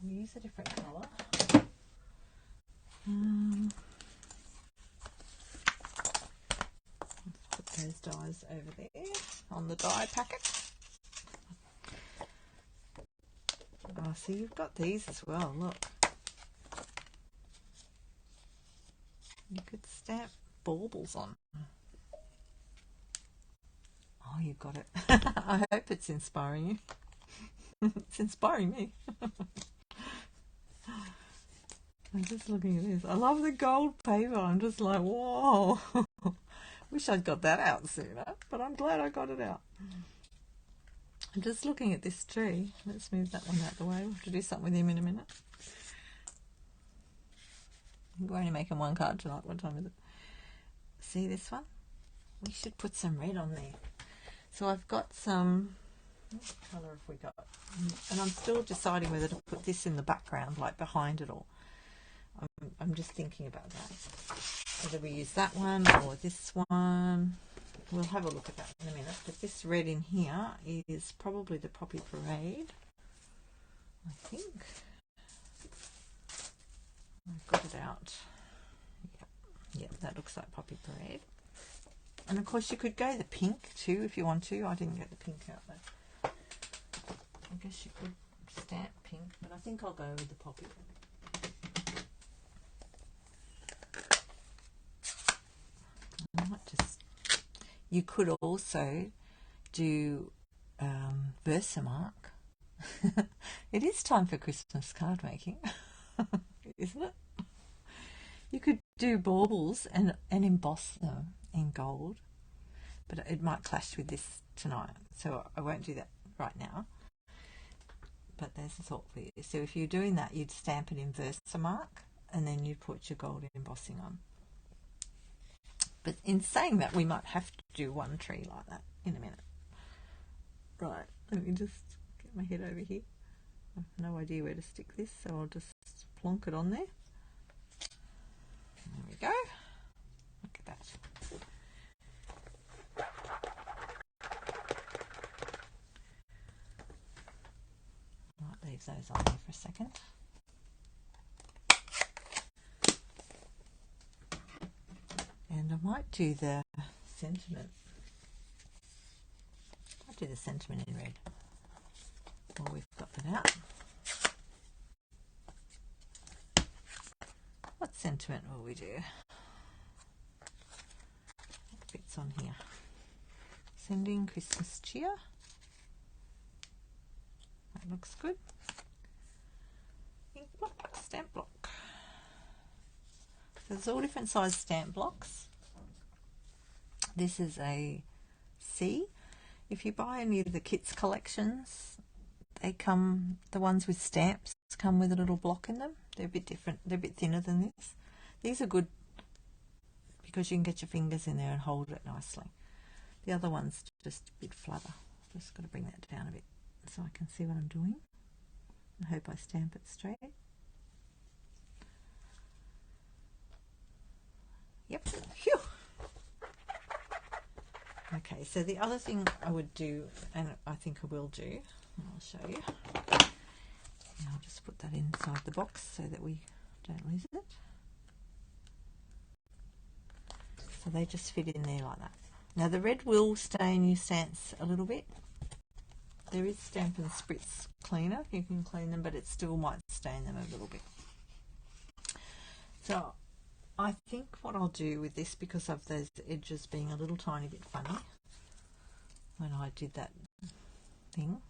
Speaker 1: We'll use a different colour. Let's put those dies over there on the die packet. Oh, so you've got these as well, look. You could stamp baubles on. Oh, you've got it. I hope it's inspiring you. It's inspiring me. I'm just looking at this. I love the gold paper. I'm just like, whoa. Wish I'd got that out sooner, but I'm glad I got it out. I'm just looking at this tree. Let's move that one out the way. We'll have to do something with him in a minute. We're only making one card tonight. What time is it? See this one? We should put some red on there. So I've got some, what colour have we got? And I'm still deciding whether to put this in the background, like behind it all. I'm just thinking about that. Whether we use that one or this one. We'll have a look at that in a minute. But this red in here is probably the Poppy Parade, I think. I've got it out. Yep, that looks like Poppy Parade. And of course you could go the pink too if you want to. I didn't get the pink out though. I guess you could stamp pink, but I think I'll go with the poppy. I might just, you could also do Versamark. It is time for Christmas card making, isn't it? You could do baubles and emboss them in gold, but it might clash with this tonight, so I won't do that right now. But there's a thought for you. So if you're doing that, you'd stamp it in Versamark and then you'd put your gold embossing on. But in saying that, we might have to do one tree like that in a minute. Right, let me just get my head over here. I have no idea where to stick this, so I'll just plonk it on there. There we go. Look at that. I might leave those on there for a second. And I might do the sentiment. I'll do the sentiment in red. Well, we've got that out. What sentiment will we do? What fits on here? Sending Christmas cheer. That looks good. Ink block, stamp block. So there's all different size stamp blocks. This is a C. If you buy any of the Kits collections, they come, the ones with stamps come with a little block in them. They're a bit different. They're a bit thinner than this. These are good because you can get your fingers in there and hold it nicely. The other one's just a bit flatter. Just got to bring that down a bit so I can see what I'm doing. I hope I stamp it straight. Yep. Phew. Okay, so the other thing I would do, and I think I will do, and I'll show you. And I'll just put that inside the box so that we don't lose it. So they just fit in there like that. Now the red will stain your stamps a little bit. There is Stampin' Spritz cleaner. You can clean them, but it still might stain them a little bit. So I think what I'll do with this, because of those edges being a little tiny bit funny when I did that thing,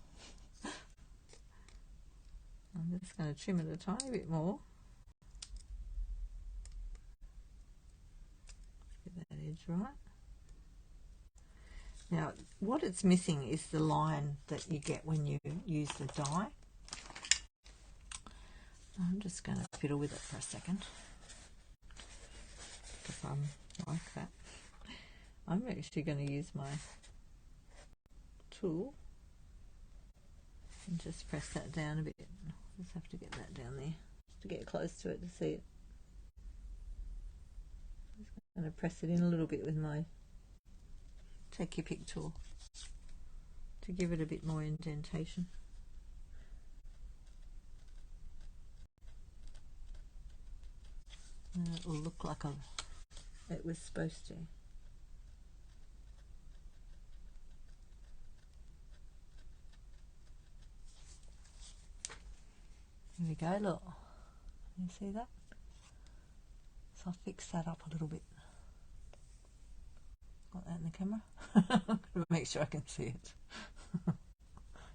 Speaker 1: I'm just going to trim it a tiny bit more. Get that edge right. Now, what it's missing is the line that you get when you use the die. I'm just going to fiddle with it for a second, because I'm like that. I'm actually going to use my tool and just press that down a bit. Just have to get that down there to get close to it to see it. I'm just going to press it in a little bit with my Take Your Pick tool to give it a bit more indentation. And it will look like it was supposed to. Here we go, look. You see that? So I'll fix that up a little bit. Got that in the camera? I'm going to make sure I can see it.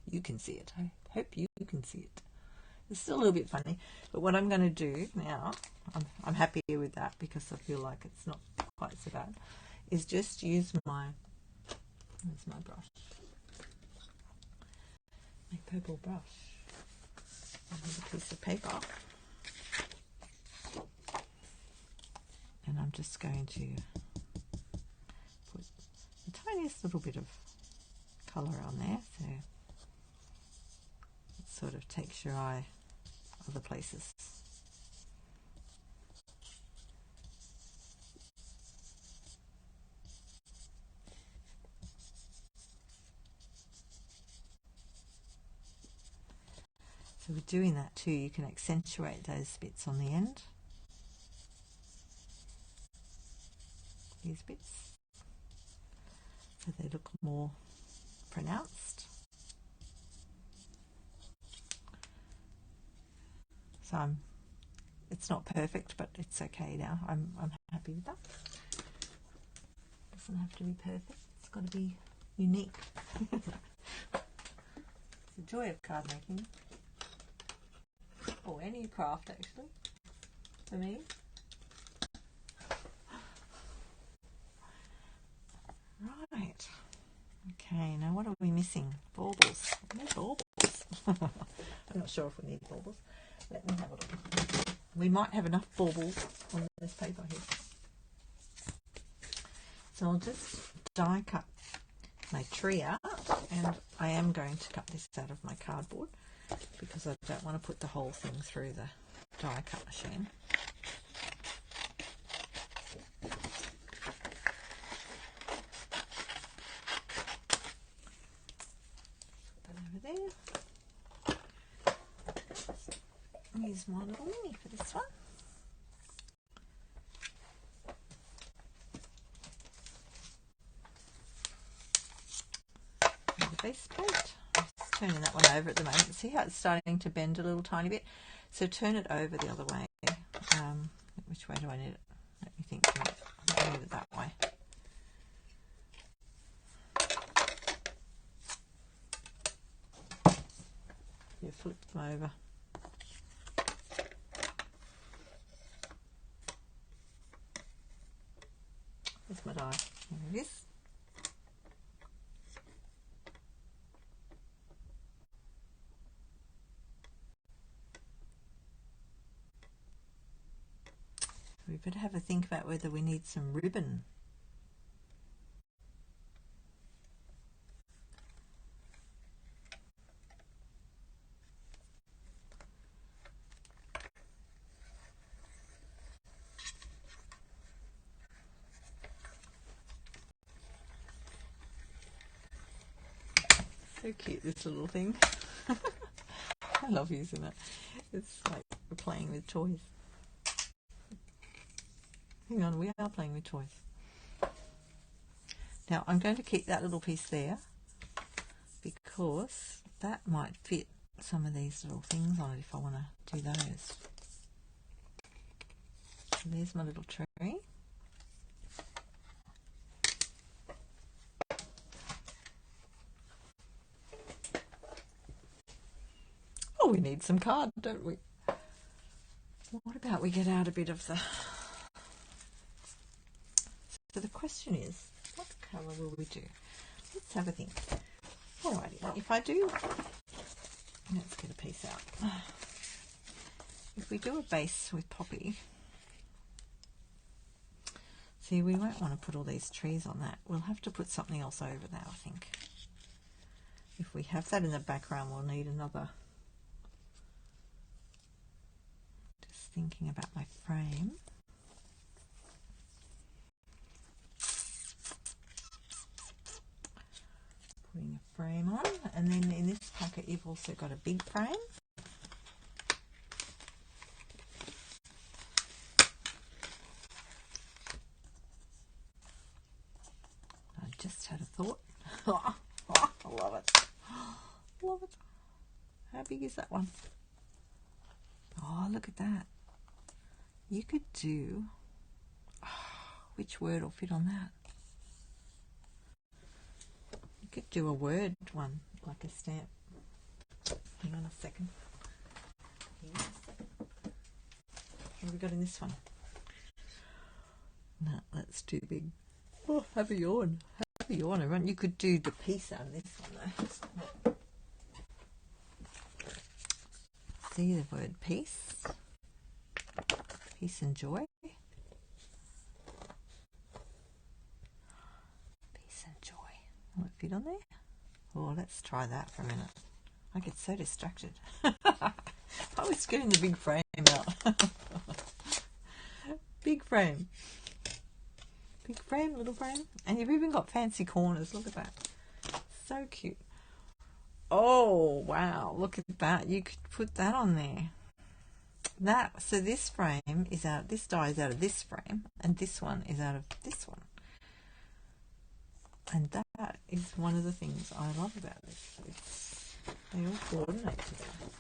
Speaker 1: You can see it. I hope you can see it. It's still a little bit funny, but what I'm going to do now, I'm happy with that because I feel like it's not quite so bad, is just use my, where's my brush? My purple brush. I have a piece of paper. And I'm just going to put the tiniest little bit of colour on there, so it sort of takes your eye other places. So with doing that too, you can accentuate those bits on the end. These bits, so they look more pronounced. So it's not perfect, but it's okay now. I'm happy with that. Doesn't have to be perfect. It's got to be unique. It's the joy of card making, or any craft actually, for me. Right. Okay, now what are we missing? Baubles. We need baubles. I'm not sure if we need baubles. Let me have a look. We might have enough baubles on this paper here. So I'll just die cut my tree out, and I am going to cut this out of my cardboard because I don't want to put the whole thing through the die cut machine. Use my little mini for this one. And the base plate. I'm just turning that one over at the moment. See how it's starting to bend a little tiny bit? So turn it over the other way. Which way do I need it? Let me think. I need it that way. You flip them over. Where's my die? There it is. We better have a think about whether we need some ribbon. So cute, this little thing. I love using it. It's like we're playing with toys. Hang on, we are playing with toys. Now I'm going to keep that little piece there because that might fit some of these little things on it if I want to do those. there's my little tree. Oh, we need some card, don't we? What about we get out a bit of the... So the question is, what colour will we do? Let's have a think. Alrighty, if I do... Let's get a piece out. If we do a base with poppy... See, we won't want to put all these trees on that. We'll have to put something else over that, I think. If we have that in the background, we'll need another... Just thinking about my frame. Putting a frame on, and then in this packet you've also got a big frame. I just had a thought. I love it. Love it. How big is that one? Oh, look at that. You could do... which word will fit on that? You could do a word one, like a stamp. Hang on a second. What have we got in this one? No, that's too big. Oh, have a yawn. Have a yawn, everyone. You could do the piece out of this one, though. See the word peace? Peace and joy. Peace and joy. Will it fit on there? Oh, let's try that for a minute. I get so distracted. I was getting the big frame out. Big frame. Big frame, little frame. And you've even got fancy corners. Look at that. So cute. Oh, wow. Look at that. You could put that on there. So this frame is out, this die is out of this frame, and this one is out of this one. And that is one of the things I love about this. They all coordinate together.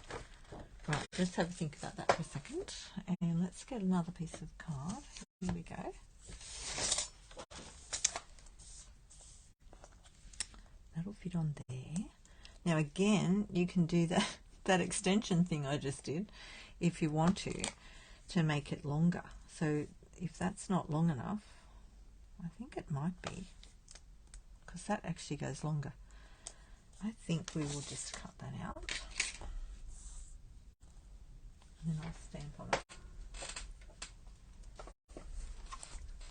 Speaker 1: Right, let's have a think about that for a second. And let's get another piece of card. Here we go. That'll fit on there. Now again, you can do that extension thing I just did if you want to make it longer. So if that's not long enough, I think it might be, because that actually goes longer. I think we will just cut that out. And then I'll stamp on it.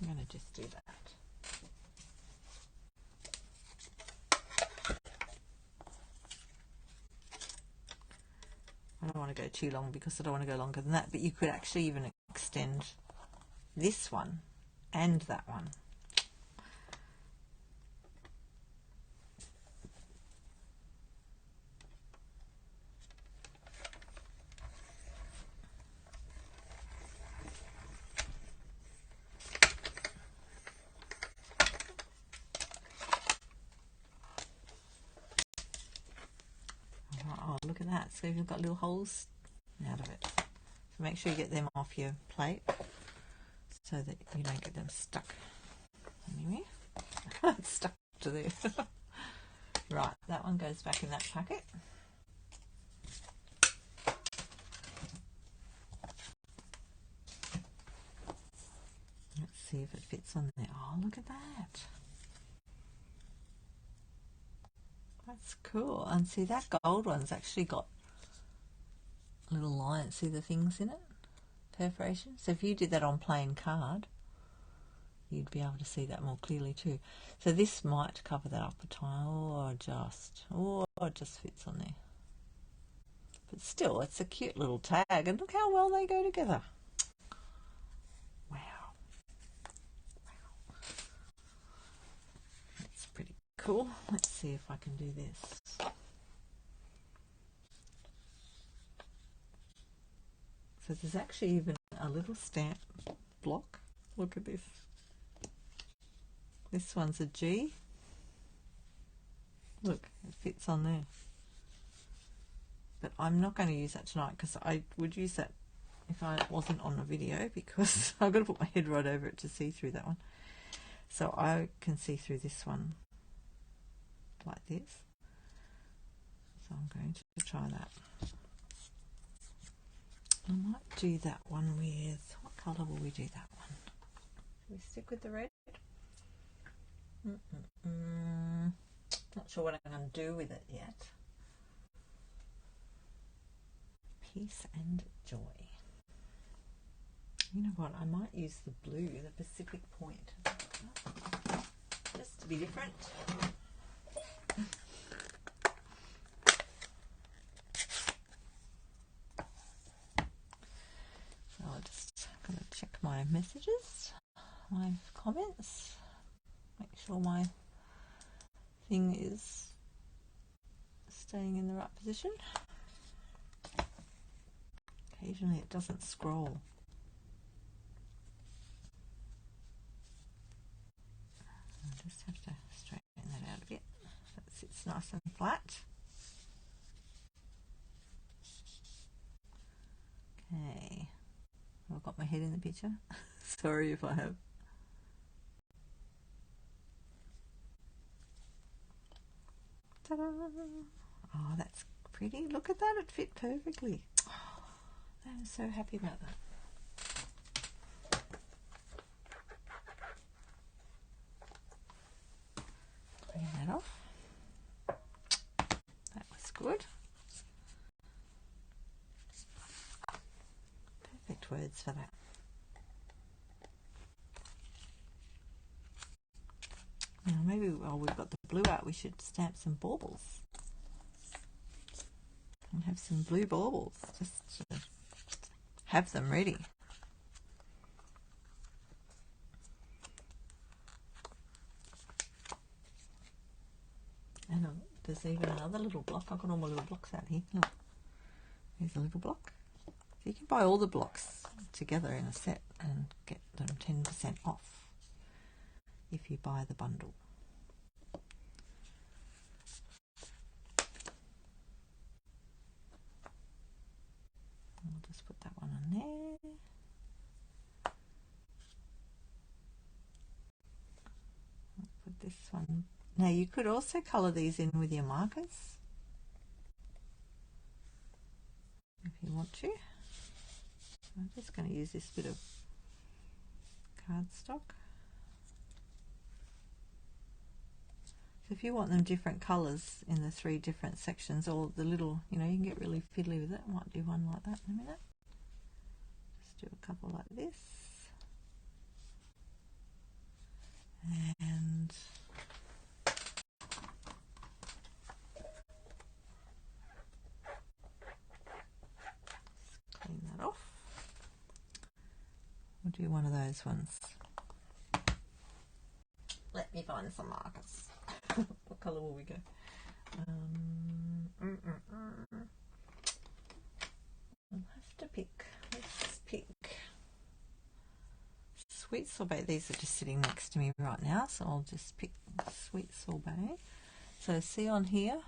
Speaker 1: I'm going to just do that. I don't want to go too long because I don't want to go longer than that, but you could actually even extend this one and that one. Oh, look at that. So you've got little holes out of it. So make sure you get them off your plate so that you don't get them stuck anywhere. It's stuck to there. Right, that one goes back in that packet. Let's see if it fits on there. Oh, look at that. That's cool. And see, that gold one's actually got little lines. See the things in it? Perforation. So if you did that on plain card, you'd be able to see that more clearly too. So this might cover that up a tile, or it just fits on there. But still, it's a cute little tag, and look how well they go together. Wow. Wow. That's pretty cool. Let's see if I can do this. So there's actually even a little stamp block. Look at this. This one's a G. Look, it fits on there. But I'm not going to use that tonight because I would use that if I wasn't on a video, because I've got to put my head right over it to see through that one. So I can see through this one like this. So I'm going to try that. I might do that one with, what colour will we do that one? Should we stick with the red? Not sure what I'm going to do with it yet. Peace and joy. You know what, I might use the blue, the Pacific Point, just to be different. So I'm just going to check my messages, my comments, make sure my thing is staying in the right position. Occasionally it doesn't scroll. I just have to straighten that out a bit so it sits nice and flat. Okay, I've got my head in the picture. Sorry if I have. Ta-da! Oh, that's pretty. Look at that, it fit perfectly. Oh, I'm so happy about that. Clean that off. That was good. Perfect words for that. Now maybe while we've got the blue out, we should stamp some baubles. And have some blue baubles, just to have them ready. And there's even another little block. I've got all my little blocks out here. Look, there's a little block. So you can buy all the blocks together in a set and get them 10% off if you buy the bundle. I'll just put that one on there. I'll put this one. Now you could also colour these in with your markers if you want to. I'm just going to use this bit of cardstock. So if you want them different colours in the 3 different sections, or the little, you know, you can get really fiddly with it. I might do one like that in a minute. Just do a couple like this. And just clean that off. We'll do one of those ones. Let me find some markers. What colour will we go? I'll have to pick. Let's pick Sweet Sorbet. These are just sitting next to me right now, so I'll just pick Sweet Sorbet. So see on here,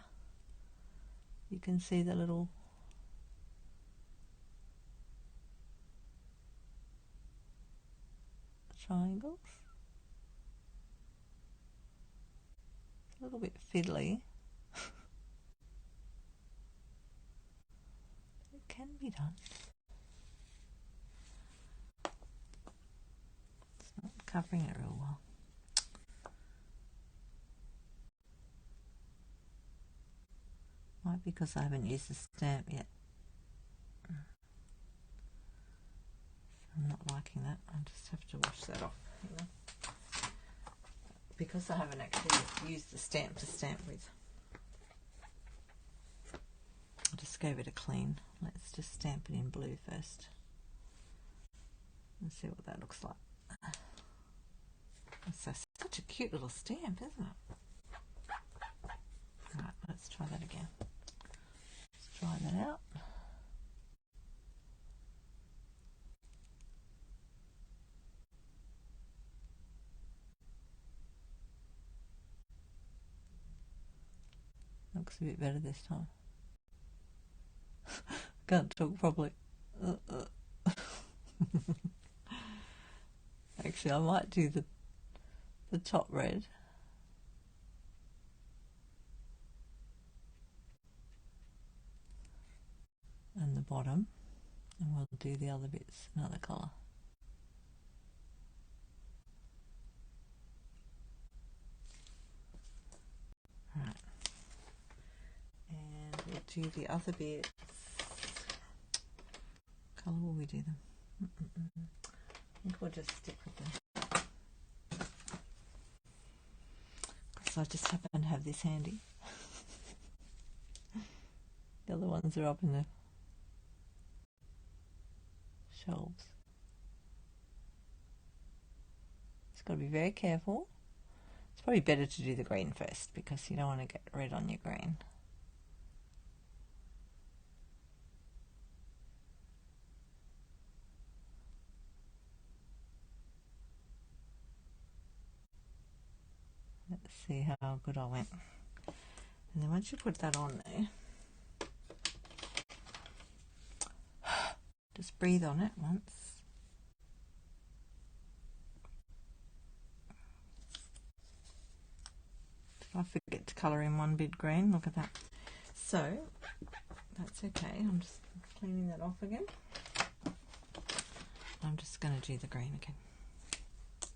Speaker 1: you can see the little triangles. It's a little bit fiddly. It can be done. It's not covering it real well. Might be because I haven't used the stamp yet. I'm not liking that. I just have to wash that off. You know? Because I haven't actually used the stamp to stamp with. I just gave it a clean. Let's just stamp it in blue first and see what that looks like. It's such a cute little stamp, isn't it? Right, let's try that again. Let's try that out. Looks a bit better this time. Can't talk properly. Actually, I might do the top red. And the bottom. And we'll do the other bits another colour. Right. And we'll do the other bits. What colour will we do them? I think we'll just stick with them. Because I just happen to have this handy. The other ones are up in the shelves. Just got to be very careful. It's probably better to do the green first because you don't want to get red on your green. Let's see how good I went. And then once you put that on there, just breathe on it once. Did I forget to colour in one bit green? Look at that. So, that's okay. I'm just cleaning that off again. I'm just going to do the green again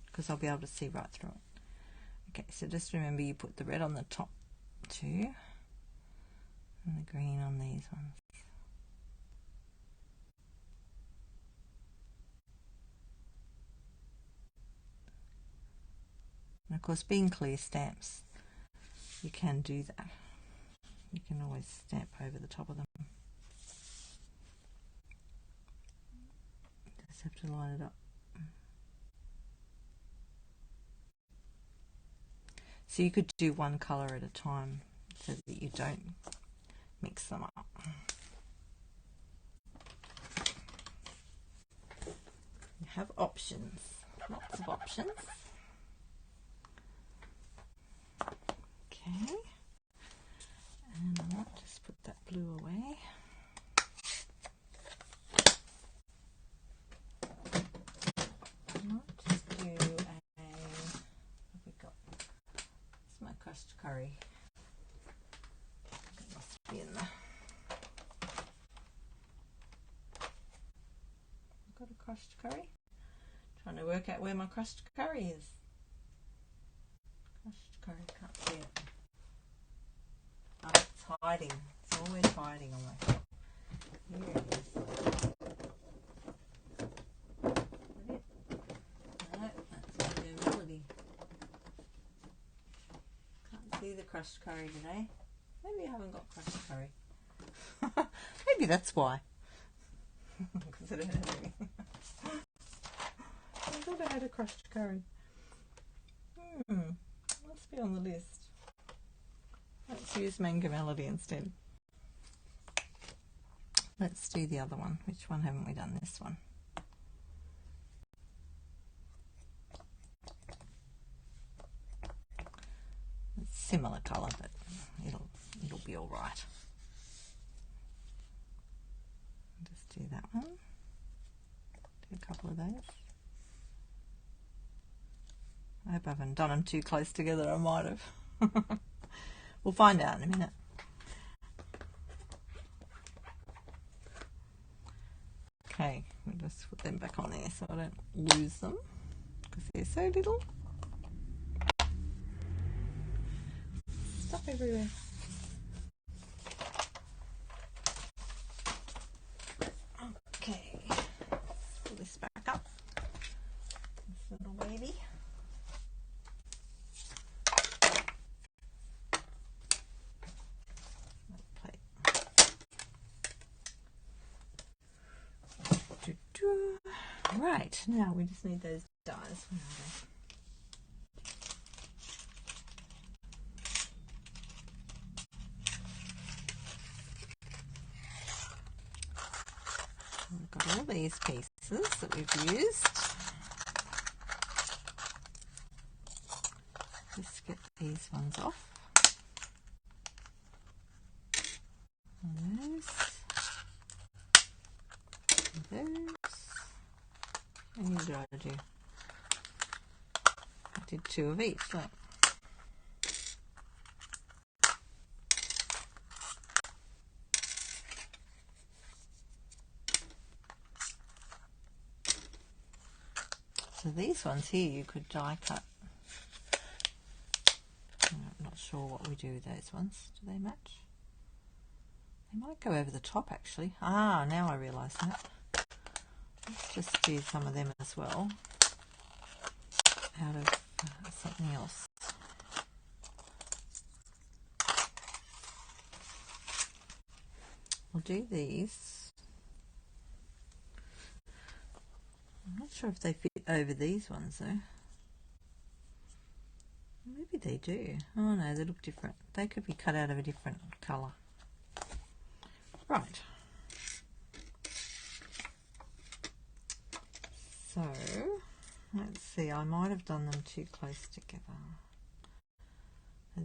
Speaker 1: because I'll be able to see right through it. Okay, so just remember you put the red on the top too and the green on these ones. And of course, being clear stamps, you can do that. You can always stamp over the top of them. Just have to line it up. So you could do one colour at a time so that you don't mix them up. You have options, lots of options. Okay, and I might just put that blue away. I might just do a, what have we got? It's my crushed curry. It must be in there. I've got a crushed curry. Trying to work out where my crushed curry is. Crushed curry, can't see it. Oh, it's hiding. It's always hiding on my top. Here it is. No, that's my Melody. Can't see the crushed curry today. Maybe I haven't got crushed curry. Maybe that's why. Because I don't have any. I thought I had a crushed curry. Must be on the list. Let's use Mango Melody instead. Let's do the other one. Which one haven't we done? This one. It's similar colour, but it'll be all right. Just do that one. Do a couple of those. I hope I haven't done them too close together. I might have. We'll find out in a minute. Okay, we'll just put them back on there so I don't lose them because they're so little. Stuff everywhere. Okay, let's pull this back up. This little baby. Right, now we just need those dies. Where are they? We've got all these pieces that we've used. Just get these ones off. And those. And those. How many did I do? I did 2 of each, look. So these ones here you could die cut. I'm not sure what we do with those ones. Do they match? They might go over the top actually. Ah, now I realise that. Let's just do some of them as well out of something else. We'll do these. I'm not sure if they fit over these ones though. Maybe they do. Oh no, they look different. They could be cut out of a different colour. Right. So, let's see, I might have done them too close together.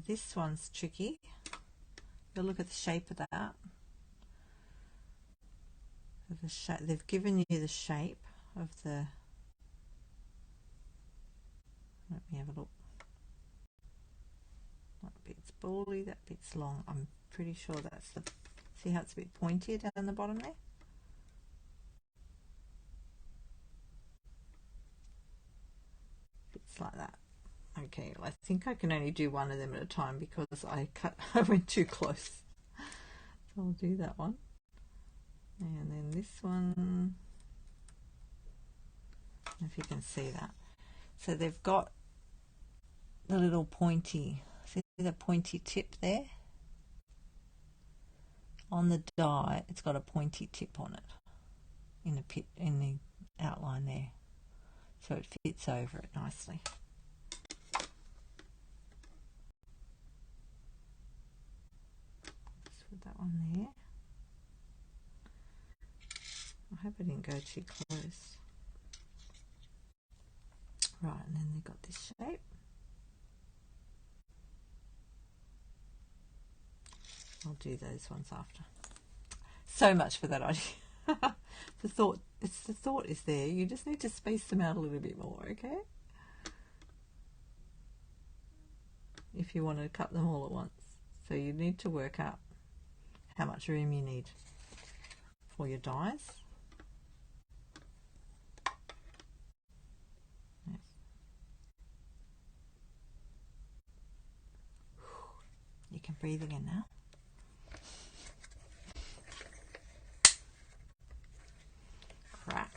Speaker 1: This one's tricky. You'll look at the shape of that. They've given you the shape of the... Let me have a look. That bit's bally, that bit's long. I'm pretty sure that's the... See how it's a bit pointier down the bottom there? It's like that. Okay, well, I think I can only do one of them at a time because I went too close. So I'll do that one. And then this one, if you can see that. So they've got the little pointy, see the pointy tip there? On the die, it's got a pointy tip on it in the outline there. So it fits over it nicely. Just put that one there. I hope I didn't go too close. Right, and then they've got this shape. I'll do those ones after. So much for that idea. The thought is there. You just need to space them out a little bit more, okay? If you want to cut them all at once. So you need to work out how much room you need for your dies. Yes. You can breathe again now. Crack.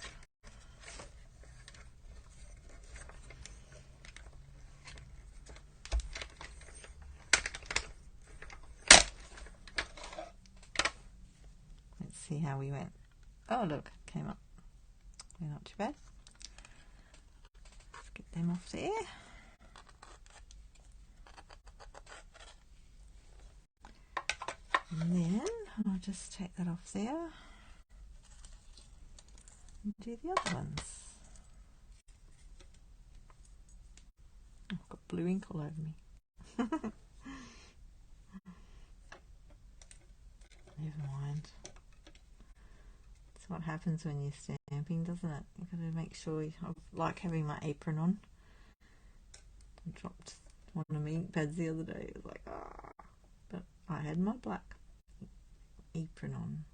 Speaker 1: Let's see how we went. Oh look, came up. They're not too bad. Let's get them off there. And then I'll just take that off there and do the other ones. I've got blue ink all over me. Never mind. That's what happens when you're stamping, doesn't it? You've got to make sure I like having my apron on. I dropped one of my ink pads the other day. It was like, ah. But I had my black apron on.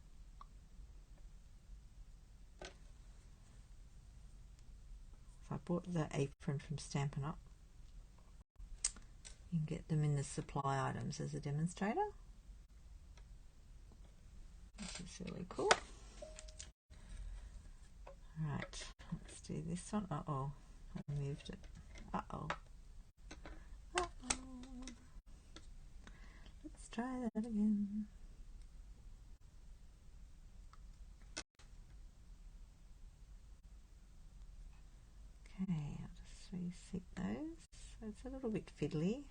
Speaker 1: So I bought the apron from Stampin' Up. You can get them in the supply items as a demonstrator. This is really cool. Right, let's do this one. Uh-oh, I moved it. Uh-oh. Uh-oh. Let's try that again. Okay, I'll just reseat those. So it's a little bit fiddly.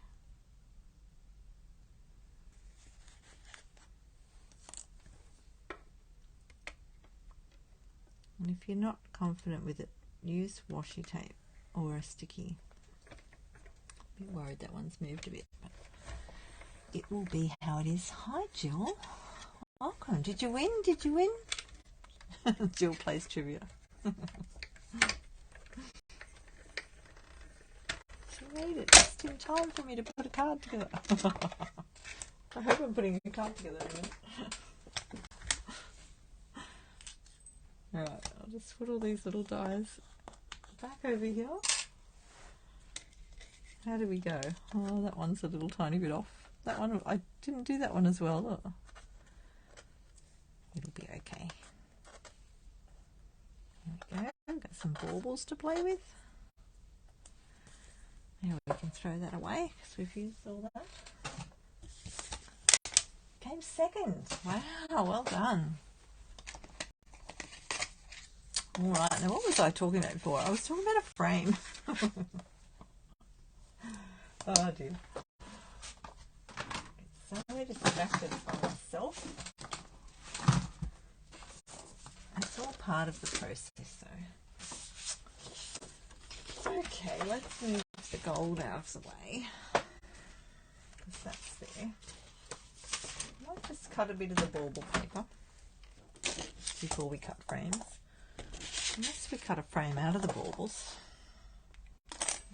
Speaker 1: And if you're not confident with it, use washi tape or a sticky. A bit worried that one's moved a bit, but it will be how it is. Hi Jill, welcome. Did you win? Did you win? Jill plays trivia. made it just in time for me to put a card together. I hope I'm putting a card together in a minute. Alright, I'll just put all these little dies back over here. How do we go? Oh, that one's a little tiny bit off. That one, I didn't do that one as well. Look. It'll be okay. There we go. I've got some baubles to play with. Now we can throw that away because we've used all that. Came second. Wow, well done. All right, now what was I talking about before? I was talking about a frame. Oh dear. It's so distracted by myself. It's all part of the process though. Okay, let's move the gold out of the way. Because that's there. I might just cut a bit of the bauble paper before we cut frames. Unless we cut a frame out of the baubles,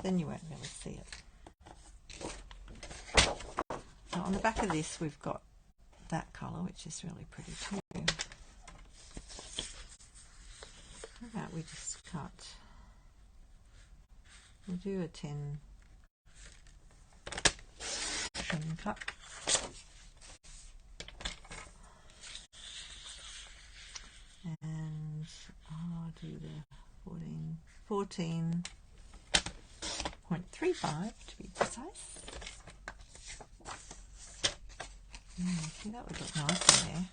Speaker 1: then you won't really see it. Now on the back of this we've got that colour, which is really pretty too. How about we just cut, we'll do a 10 cut. And I'll do the 14.35 to be precise. See, that would look nice in there.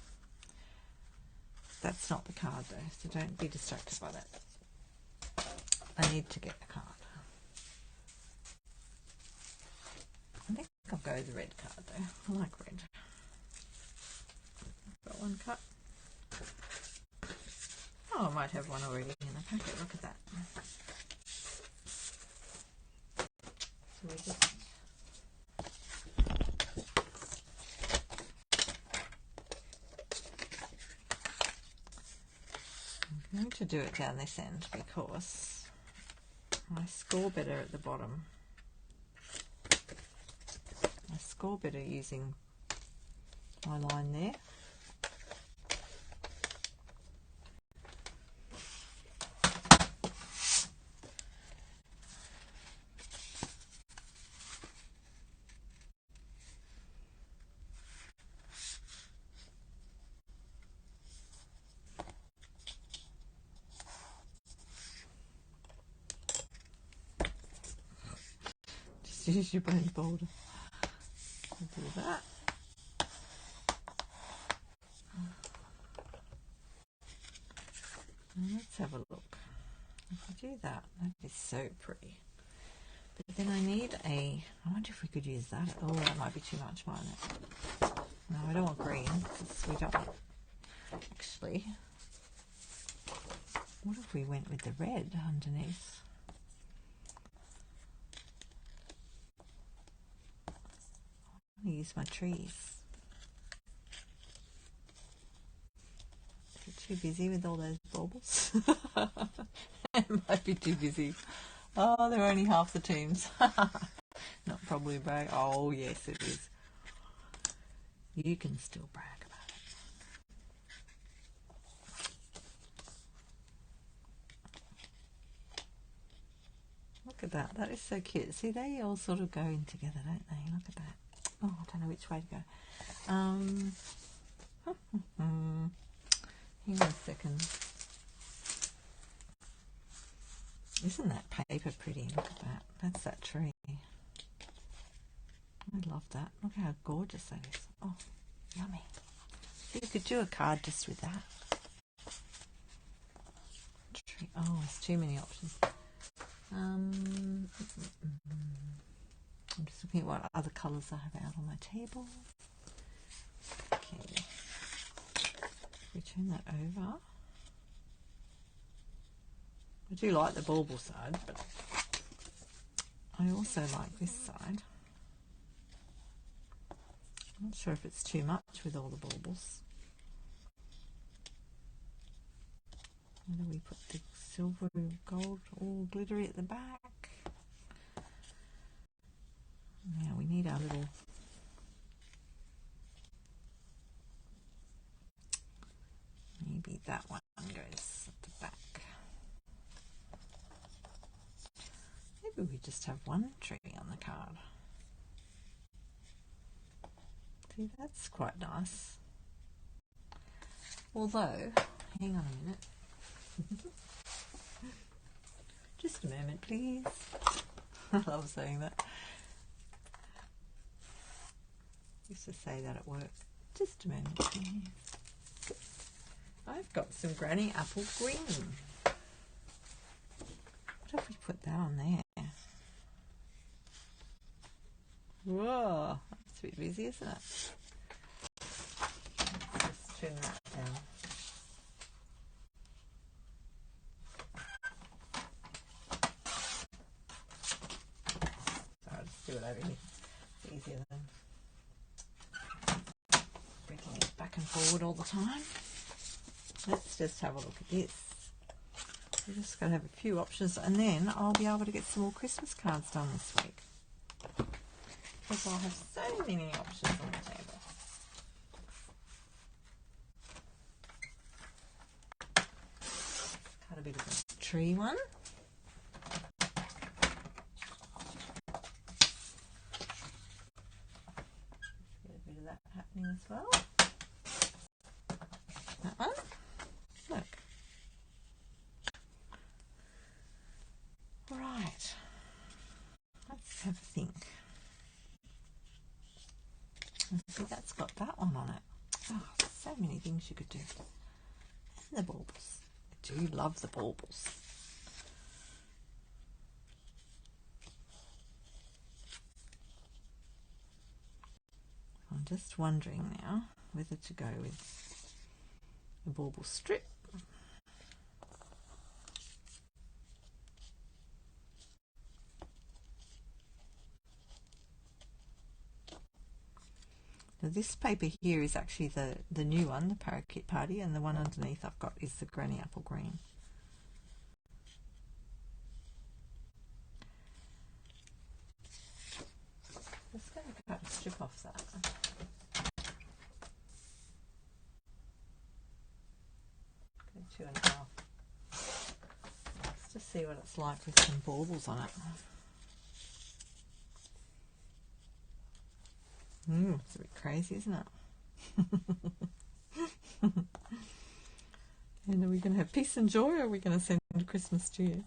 Speaker 1: That's not the card though, so don't be distracted by that. I need to get the card. I think I'll go with the red card though. I like red. Got one cut. Oh, I might have one already in the packet. Look at that. So we just I'm going to do it down this end because I score better at the bottom. I score better using my line there. Just use your blend folder. Do that. And let's have a look. If I do that, that is so pretty. But then I need I wonder if we could use that. Oh, that might be too much, mightn't it? No, I don't want green because we don't want, actually, what if we went with the red underneath? I'm going to use my trees. Is it too busy with all those baubles? It might be too busy. Oh, they're only half the teams. Not probably a brag. Oh, yes, it is. You can still brag about it. Look at that. That is so cute. See, they all sort of go in together, don't they? Look at that. Oh, I don't know which way to go. Hang on a second. Isn't that paper pretty? Look at that. That's that tree. I love that. Look how gorgeous that is. Oh, yummy. You could do a card just with that. Tree. Oh, there's too many options. I'm just looking at what other colours I have out on my table. Okay. We turn that over. I do like the bauble side, but I also like this side. I'm not sure if it's too much with all the baubles. Whether we put the silver and gold all glittery at the back. Now we need our little maybe that one goes at the back. Maybe we just have one tree on the card. See, that's quite nice. Although, hang on a minute. Just a moment, please. I love saying that. I used to say that at work. Just a moment, please. I've got some Granny Apple Green. What if we put that on there? Whoa, that's a bit busy, isn't it? Let's just trim that down. So I'll just do it over here. It's easier than breaking it back and forward all the time. Let's just have a look at this. We're just going to have a few options, and then I'll be able to get some more Christmas cards done this week. Because I'll have so many options on the table. Cut a bit of a tree one. Get a bit of that happening as well. That one. Look. Right. Let's have a think. See, that's got that one on it. Oh, so many things you could do. And the baubles. I do love the baubles. I'm just wondering now whether to go with a bauble strip Now this paper here is actually the new one, the Parakeet Party, and the one underneath I've got is the Granny Apple Green. Just going to cut a strip off that. Go 2.5. Let's just see what it's like with some baubles on it. It's a bit crazy, isn't it? And are we going to have peace and joy, or are we going to send Christmas to you?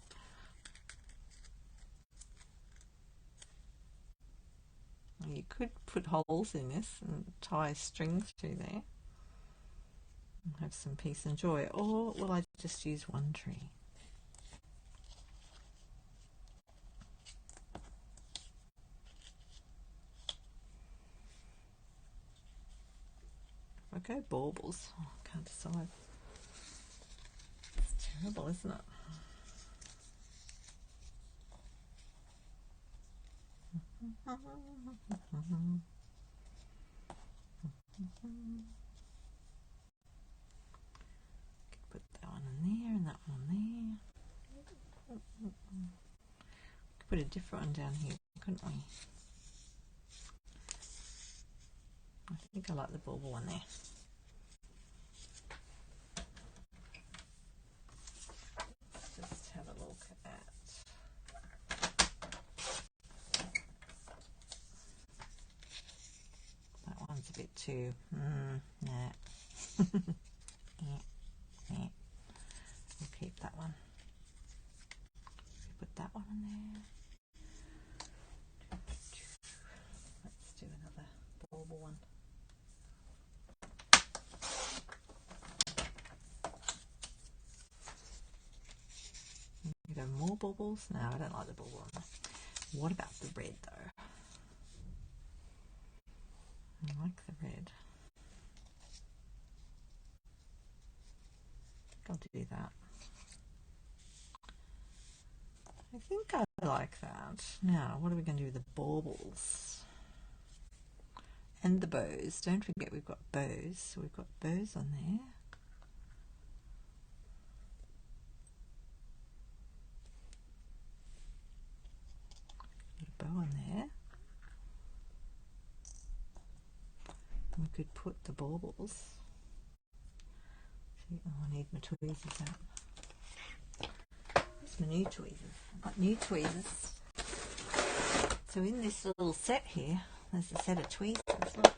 Speaker 1: You could put holes in this and tie strings through there and have some peace and joy, or will I just use one tree? If I go baubles, I can't decide. It's terrible, isn't it? Could put that one in there and that one there. Could put a different one down here, couldn't we? I think I like the bauble one there. Let's just have a look at that one's a bit too nah. Yeah. We'll keep that one. Put that one in there. Let's do another bauble one. You have more baubles? No, I don't like the bauble one. What about the red though? I like the red. I'll do that. I think I like that. Now, what are we going to do with the baubles? And the bows. Don't forget we've got bows. So we've got bows on there. Put a bow on there. could put the baubles. See, oh, I need my tweezers out. Where's my new tweezers? I've got new tweezers. So in this little set here, there's a set of tweezers. Look.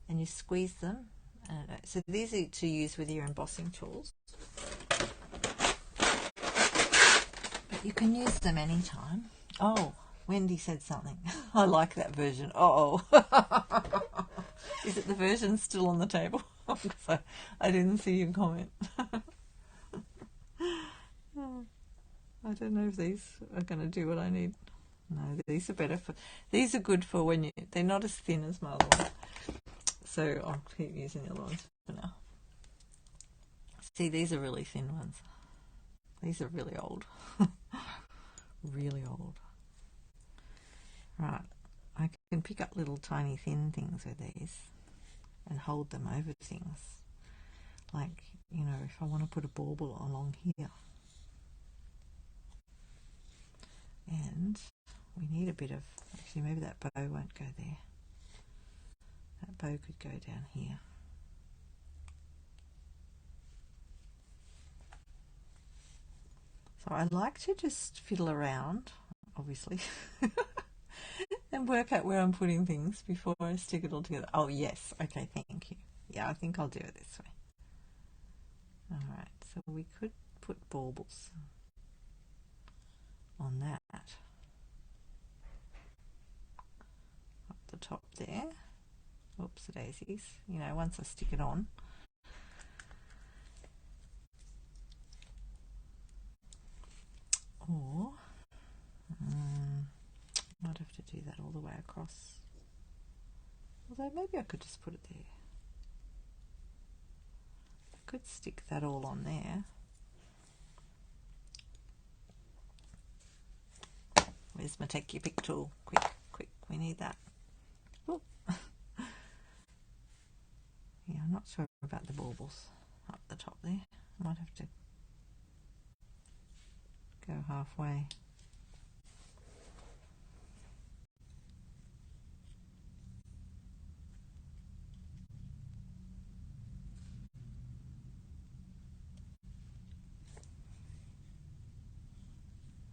Speaker 1: And you squeeze them. So these are to use with your embossing tools. But you can use them anytime. Oh, Wendy said something. I like that version. Uh-oh. Is it the version still on the table? So I didn't see your comment. I don't know if these are going to do what I need. No, these are better for. These are good for when they're not as thin as my other one. So I'll keep using the other ones for now. See, these are really thin ones. These are really old. Really old. Right, I can pick up little tiny thin things with these and hold them over things. Like, you know, if I want to put a bauble along here. And we need a bit of, actually maybe that bow won't go there. That bow could go down here. So I like to just fiddle around, obviously, and work out where I'm putting things before I stick it all together. Oh yes, okay, thank you. Yeah, I think I'll do it this way. Alright, so we could put baubles on that. Up the top there. Oops, daisies. You know, once I stick it on. Or, might have to do that all the way across. Although maybe I could just put it there. I could stick that all on there. Where's my take your pick tool? Quick, quick, we need that. Oh. Yeah, I'm not sure about the baubles up the top there. I might have to go halfway.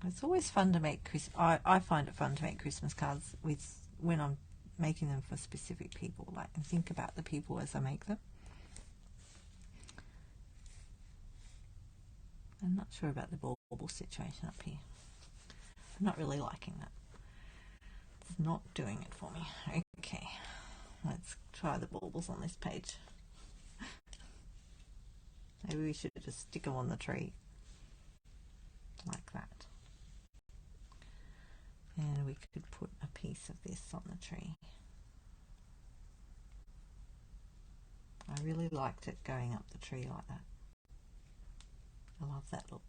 Speaker 1: It's always fun to make I find it fun to make Christmas cards when I'm making them for specific people, like, and think about the people as I make them. I'm not sure about the bauble situation up here. I'm not really liking that. It's not doing it for me. Okay, let's try the baubles on this page. Maybe we should just stick them on the tree like that. And we could put a piece of this on the tree. I really liked it going up the tree like that. I love that look.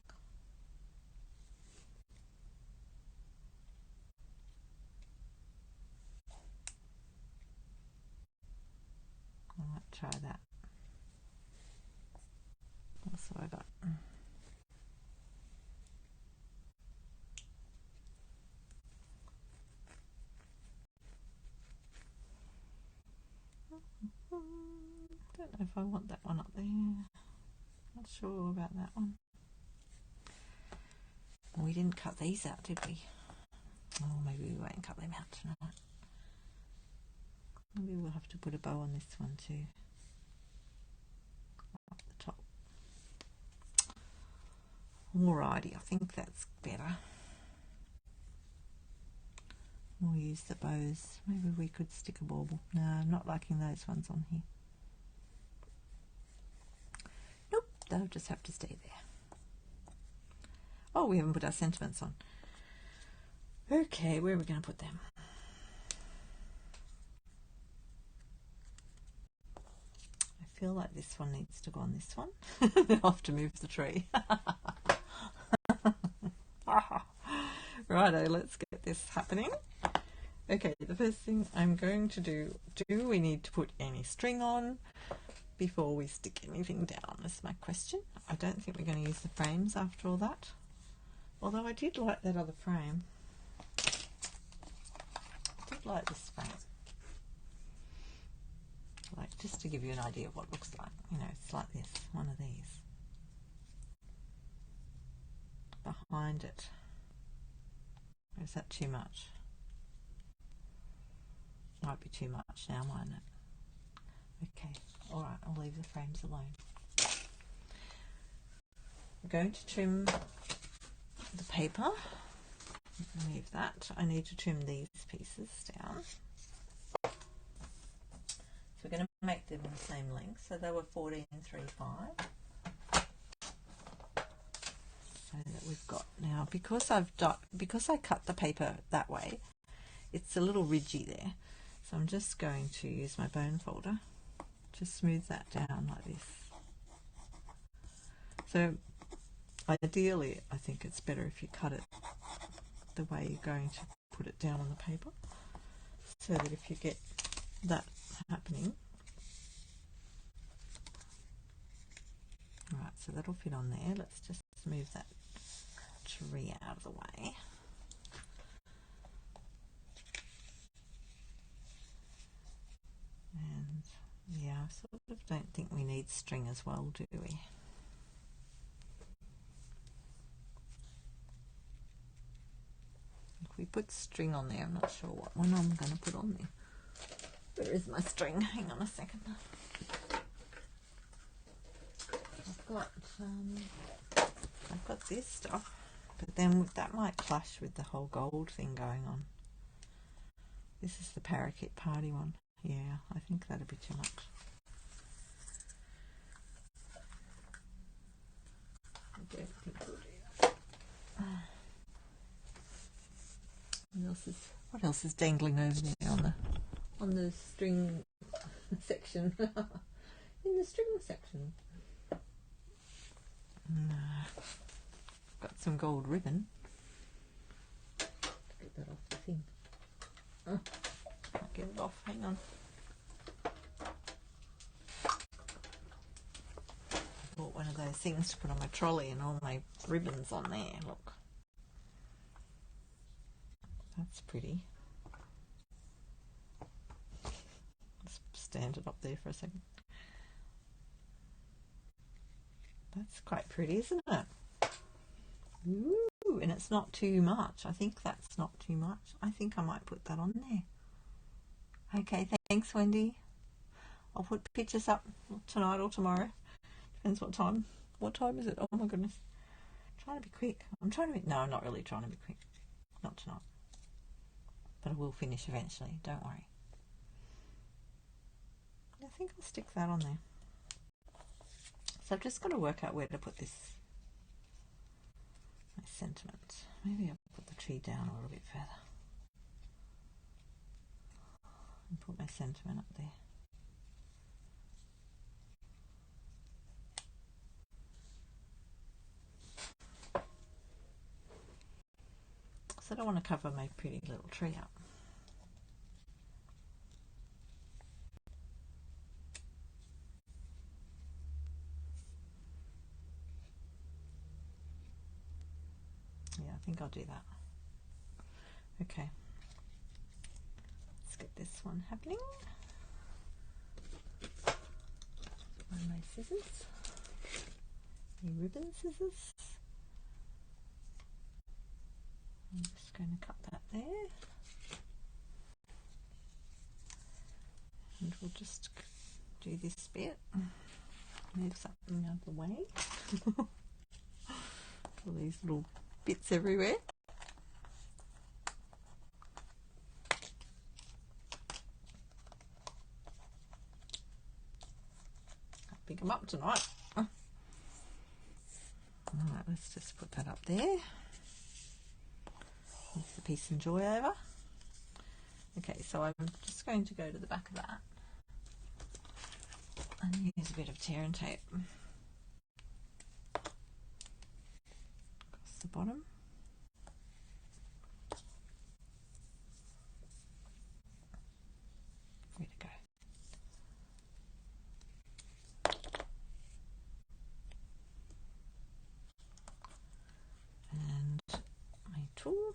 Speaker 1: I might try that. Also I got don't know if I want that one up there. Not sure about that one. We didn't cut these out, did we? Oh, maybe we won't cut them out tonight. Maybe we'll have to put a bow on this one too. Up the top. Alrighty, I think that's better. We'll use the bows. Maybe we could stick a bauble. No, I'm not liking those ones on here. Nope, they'll just have to stay there. Oh, we haven't put our sentiments on. Okay, where are we going to put them? I feel like this one needs to go on this one. I'll have to move the tree. Righto, let's get this happening. Okay, the first thing I'm going to do we need to put any string on before we stick anything down? That's my question. I don't think we're going to use the frames after all that. Although I did like that other frame. I did like this frame. just to give you an idea of what it looks like. You know, it's like this, one of these. Behind it. Or is that too much? Might be too much now, mightn't it? Okay, alright, I'll leave the frames alone. I'm going to trim the paper. Leave that. I need to trim these pieces down. So we're going to make them the same length. So they were 14.35. So that we've got now, because I cut the paper that way, it's a little ridgy there. So I'm just going to use my bone folder to smooth that down like this. So ideally, I think it's better if you cut it the way you're going to put it down on the paper, so that if you get that happening, right, so that'll fit on there. Let's just move that tree out of the way. And yeah, I sort of don't think we need string as well, do we? If we put string on there, I'm not sure what one I'm going to put on there. Where is my string? Hang on a second. I've got this stuff, but then that might clash with the whole gold thing going on. This is the parakeet party one. Yeah, I think that'd be too much. I don't think we'll do that. What else is dangling over there on the string section? In the string section. Got some gold ribbon. Get that off the thing. Oh, can't get it off. Hang on. I bought one of those things to put on my trolley and all my ribbons on there. Look. That's pretty. Let's stand it up there for a second. That's quite pretty, isn't it? Ooh, and it's not too much. I think that's not too much. I think I might put that on there. Okay, thanks, Wendy. I'll put pictures up tonight or tomorrow. Depends what time. What time is it? Oh my goodness. I'm trying to be quick. No, I'm not really trying to be quick. Not tonight. But I will finish eventually. Don't worry. I think I'll stick that on there. So I've just got to work out where to put this. My sentiment. Maybe I'll put the tree down a little bit further. And put my sentiment up there. So I don't want to cover my pretty little tree up. Yeah, I think I'll do that. Okay. Let's get this one happening. And my scissors. The ribbon scissors. I'm just going to cut that there. And we'll just do this bit. Move something out of the way. All these little bits everywhere. I'll pick them up tonight. Alright, let's just put that up there. Move the Peace and Joy over. Okay, so I'm just going to go to the back of that and use a bit of tear and tape across the bottom. Way to go. And my tool.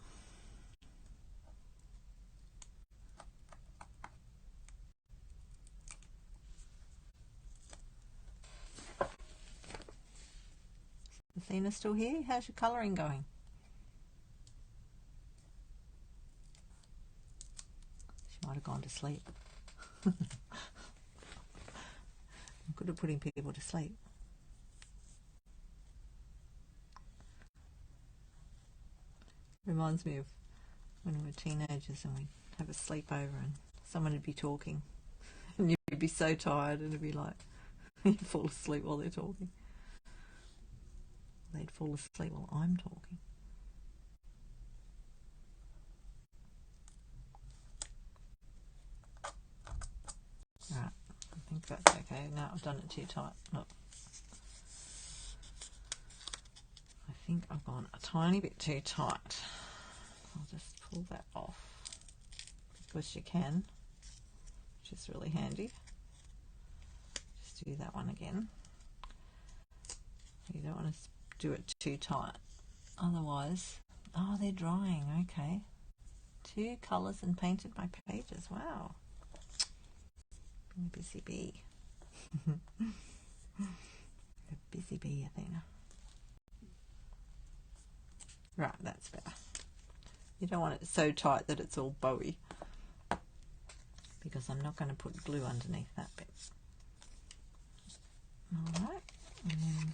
Speaker 1: Athena still here? How's your colouring going? She might have gone to sleep. I'm good at putting people to sleep. Reminds me of when we were teenagers and we'd have a sleepover and someone would be talking and you'd be so tired and it'd be like you'd fall asleep while they're talking. They'd fall asleep while I'm talking. Right, I think that's okay. Now I've done it too tight. Look. I think I've gone a tiny bit too tight. I'll just pull that off because you can, which is really handy. Just do that one again. You don't want to do it too tight, otherwise. Oh, they're drying. Okay, 2 colours and painted my pages. Wow, being a busy bee. A busy bee, Athena. Right, that's better. You don't want it so tight that it's all bowy, because I'm not going to put glue underneath that bit. Alright, and then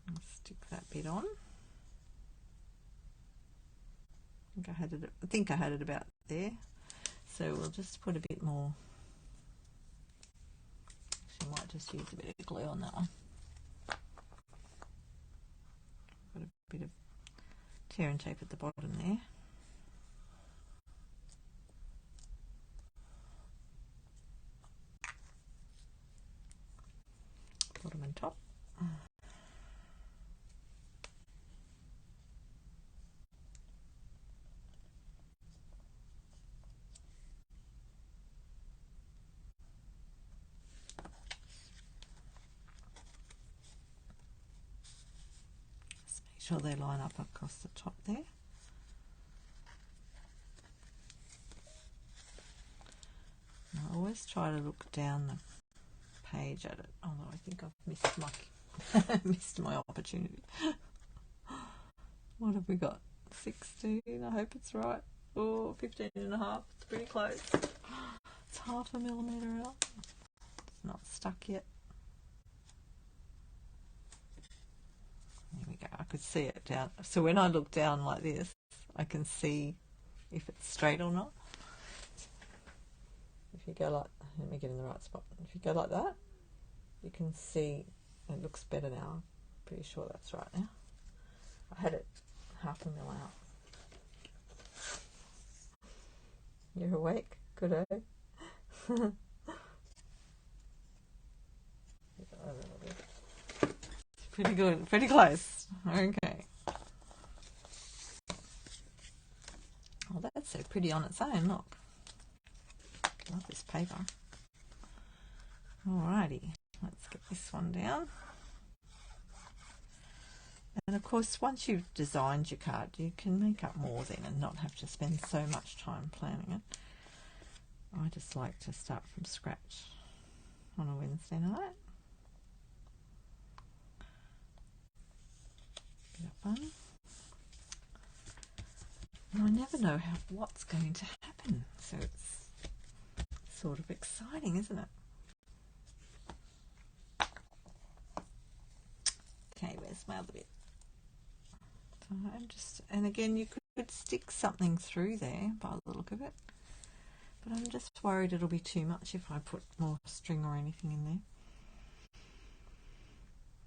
Speaker 1: I'll stick that bit on. I think I had it about there. So we'll just put a bit more. Actually, I might just use a bit of glue on that one. Put a bit of tear and tape at the bottom there. Bottom and top. Just make sure they line up across the top there. And I always try to look down the page at it, although I think I've missed my missed my opportunity. What have we got? 16, I hope it's right. Oh, 15 and a half, it's pretty close. It's half a millimetre out. It's not stuck yet. There we go, I could see it down. So when I look down like this, I can see if it's straight or not. If you go like, let me get in the right spot. If you go like that, you can see it looks better now. I'm pretty sure that's right now. I had it half a mil out. You're awake? Good, eh? Pretty good, pretty close. Okay. Oh, that's so pretty on its own, look. Love this paper. Alrighty, let's get this one down. And of course, once you've designed your card, you can make up more then and not have to spend so much time planning it. I just like to start from scratch on a Wednesday night. Bit of fun. And I never know what's going to happen, so it's sort of exciting, isn't it? Okay, where's my other bit? So I'm just, and again, you could stick something through there by the look of it, but I'm just worried it'll be too much if I put more string or anything in there.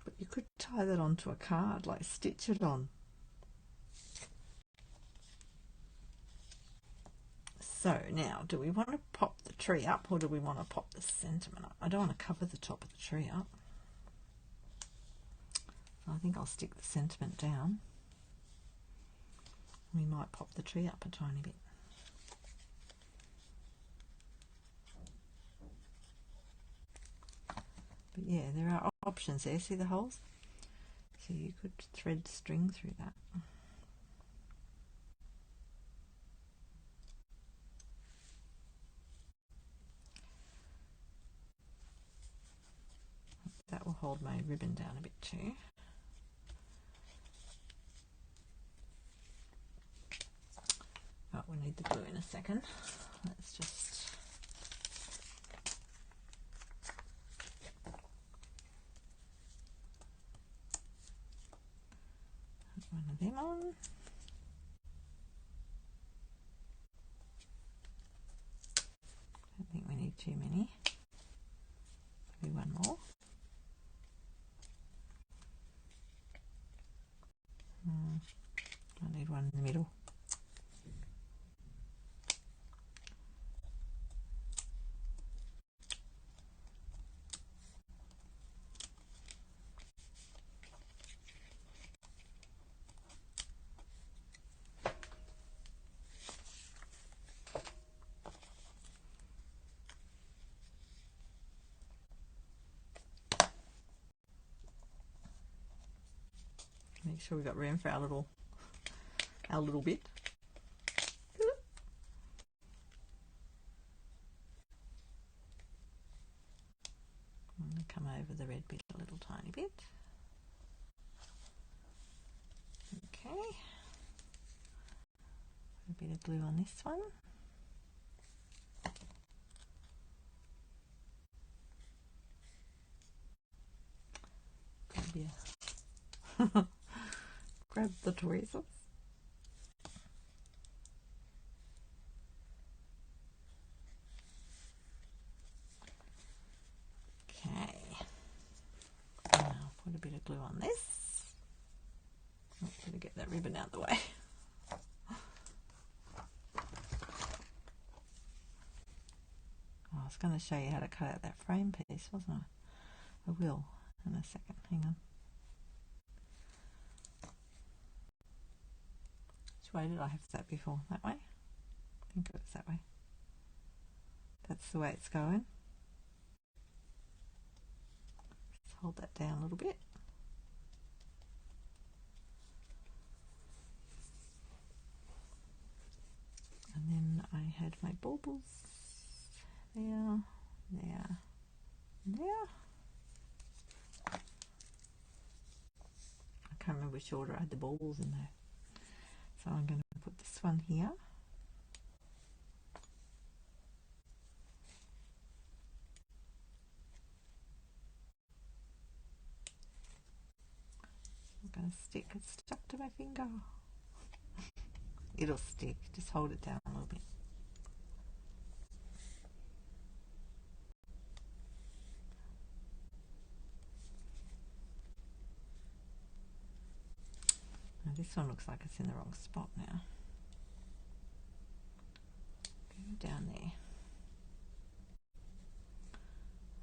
Speaker 1: But you could tie that onto a card, like stitch it on. So now, do we want to pop the tree up or do we want to pop the sentiment up? I don't want to cover the top of the tree up. I think I'll stick the sentiment down. We might pop the tree up a tiny bit. But yeah, there are options there. See the holes? So you could thread string through that. That will hold my ribbon down a bit too. Oh, we need the glue in a second. Let's just put one of them on. I don't think we need too many. Maybe one more. I need one in the middle. Make sure we've got room for our little bit. I'm going to come over the red bit a little tiny bit. Okay. Put a bit of glue on this one. Grab the tweezers. Okay. Now put a bit of glue on this. I'm going to get that ribbon out of the way. I was going to show you how to cut out that frame piece, wasn't I? I will in a second. Hang on. Which way did I have that before? That way? I think it was that way. That's the way it's going. Let's hold that down a little bit. And then I had my baubles there, there, there. I can't remember which order I had the baubles in there. So I'm going to put this one here. I'm going to stick it stuck to my finger. It'll stick, just hold it down a little bit. Now this one looks like it's in the wrong spot now. Go down there.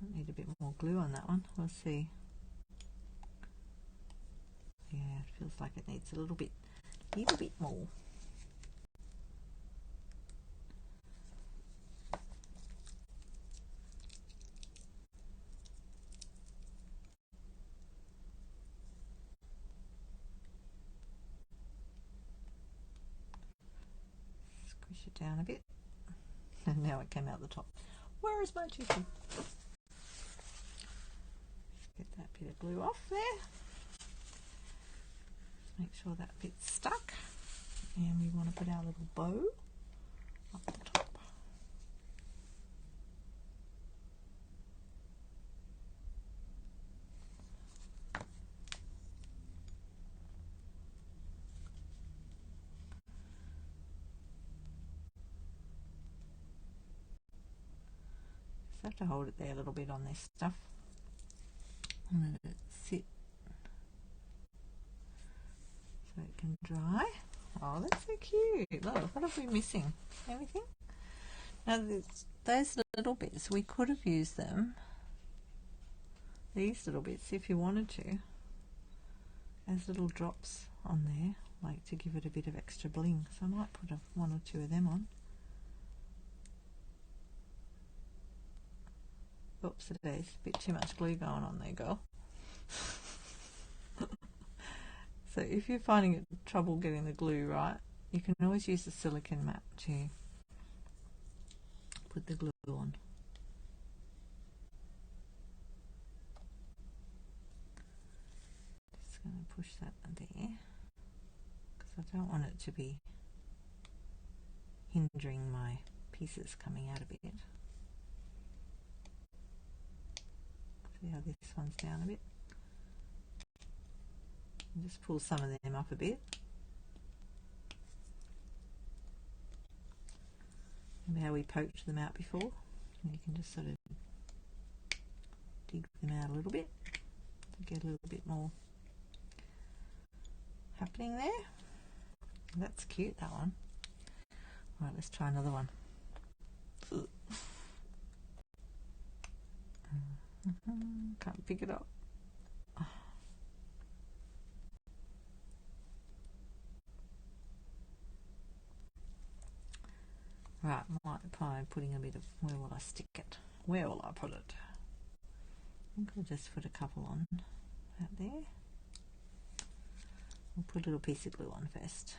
Speaker 1: I need a bit more glue on that one. We'll see. Yeah, it feels like it needs a little bit more. Squish it down a bit. And now it came out the top. Where is my tissue? Get that bit of glue off there. Make sure that bit's stuck. And we want to put our little bow up the top. Just have to hold it there a little bit on this stuff. And let it sit so it can dry. Oh, that's so cute. Look, what are we missing? Anything? Now, those little bits, we could have used them, these little bits, if you wanted to, as little drops on there, like to give it a bit of extra bling. So I might put one or two of them on. Oops, there's a bit too much glue going on there, girl. So if you're finding trouble getting the glue right, you can always use the silicone mat to put the glue on. push that there because I don't want it to be hindering my pieces coming out a bit. See how this one's down a bit? And just pull some of them up a bit. Remember how we poked them out before? And you can just sort of dig them out a little bit to get a little bit more happening there. That's cute, that one. Right, let's try another one. Can't pick it up. Right, might try putting a bit of, where will I stick it? Where will I put it? I think I'll just put a couple on out there. We'll put a little piece of glue on first.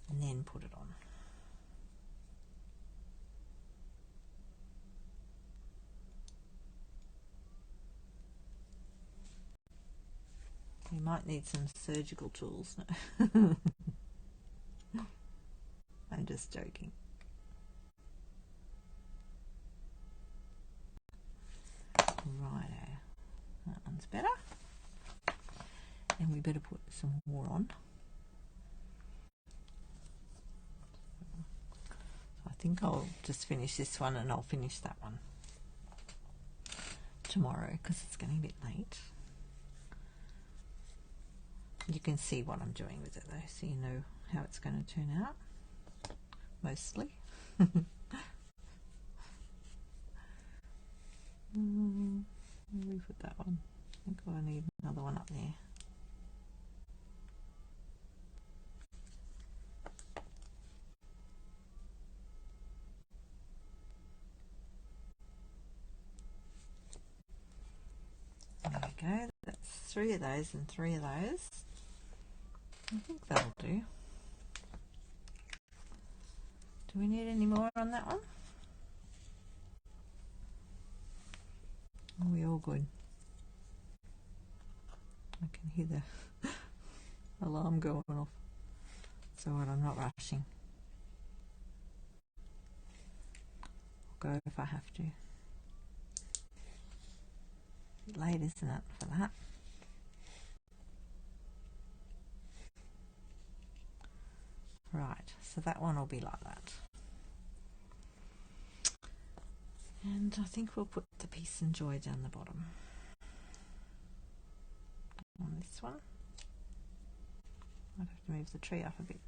Speaker 1: And then put it on. You might need some surgical tools. I'm just joking. Righto, that one's better. And we better put some more on. I think I'll just finish this one and I'll finish that one tomorrow because it's getting a bit late. You can see what I'm doing with it though, so you know how it's going to turn out, mostly. Where we put that one? I think I need another one up there. There we go, that's 3 of those and 3 of those. I think that'll do. Do we need any more on that one? Are we all good? I can hear the alarm going off. So what, I'm not rushing. I'll go if I have to. A bit late, isn't it, for that? Right, so that one will be like that. And I think we'll put the Peace and Joy down the bottom. On this one. I'd have to move the tree up a bit.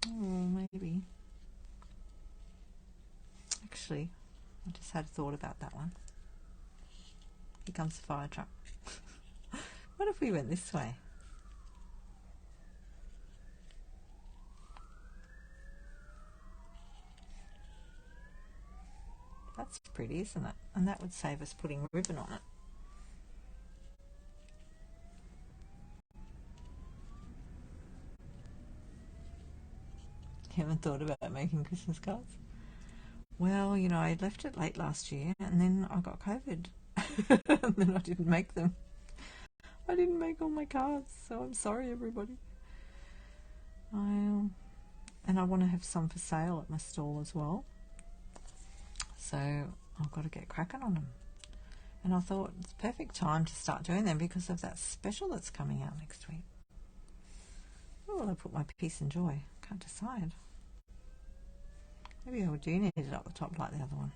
Speaker 1: Oh, maybe. Actually, I just had a thought about that one. Here comes the fire truck. What if we went this way? That's pretty, isn't it? And that would save us putting ribbon on it. You haven't thought about making Christmas cards? Well, you know, I left it late last year and then I got COVID. And then I didn't make them. I didn't make all my cards, so I'm sorry, everybody. And I want to have some for sale at my stall as well. So I've got to get cracking on them. And I thought it's a perfect time to start doing them because of that special that's coming out next week. Where will I put my Peace and Joy? Can't decide. Maybe I do need it up the top like the other one.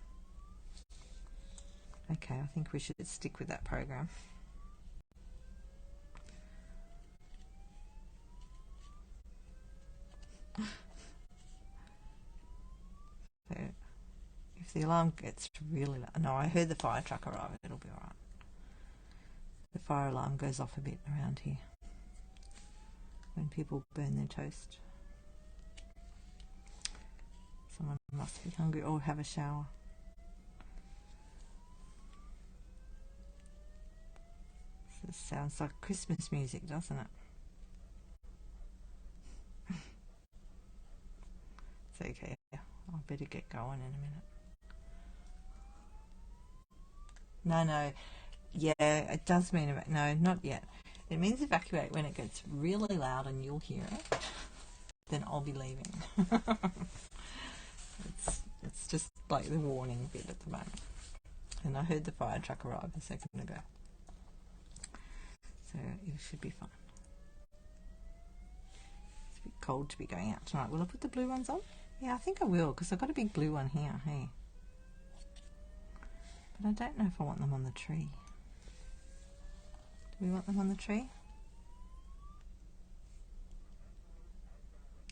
Speaker 1: Okay, I think we should stick with that program. So if the alarm gets really loud, no, I heard the fire truck arrive, it'll be alright. The fire alarm goes off a bit around here when people burn their toast. Someone must be hungry or have a shower. This sounds like Christmas music, doesn't it? It's okay. I'll better get going in a minute. No. Yeah, it does mean no, not yet. It means evacuate when it gets really loud and you'll hear it. Then I'll be leaving. It's just like the warning bit at the moment. And I heard the fire truck arrive a second ago. So it should be fine. It's a bit cold to be going out tonight. Will I put the blue ones on? Yeah, I think I will, because I've got a big blue one here, hey. But I don't know if I want them on the tree. Do we want them on the tree?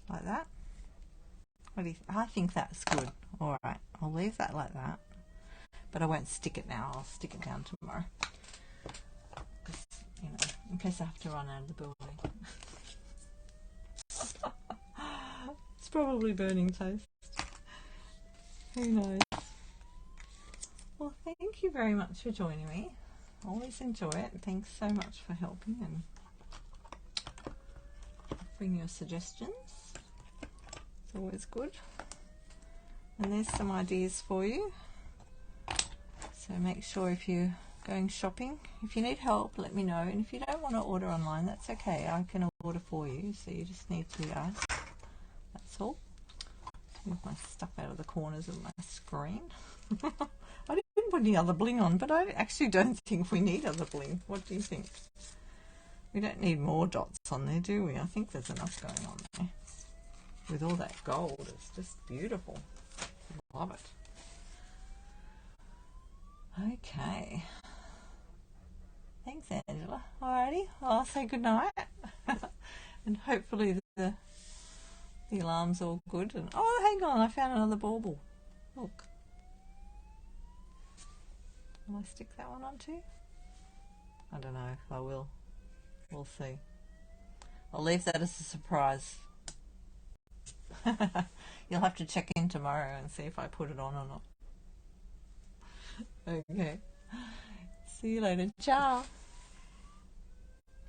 Speaker 1: Like that? What do you I think that's good. Alright, I'll leave that like that. But I won't stick it now. I'll stick it down tomorrow. Because, you know, in case I have to run out of the building. It's probably burning toast. Who knows? Well, thank you very much for joining me. Always enjoy it. Thanks so much for helping and offering your suggestions. It's always good. And there's some ideas for you. So make sure if you're going shopping, if you need help, let me know. And if you don't want to order online, that's okay. I can order for you. So you just need to ask. That's all. Move my stuff out of the corners of my screen. I didn't put any other bling on, but I actually don't think we need other bling. What do you think? We don't need more dots on there, do we? I think there's enough going on there. With all that gold, it's just beautiful. Love it. Okay. Thanks, Angela. Alrighty, I'll say good night. And hopefully the alarm's all good. And oh, hang on, I found another bauble. Look. Will I stick that one on too? I don't know if I will. We'll see. I'll leave that as a surprise. You'll have to check in tomorrow and see if I put it on or not. Okay. See you later. Ciao.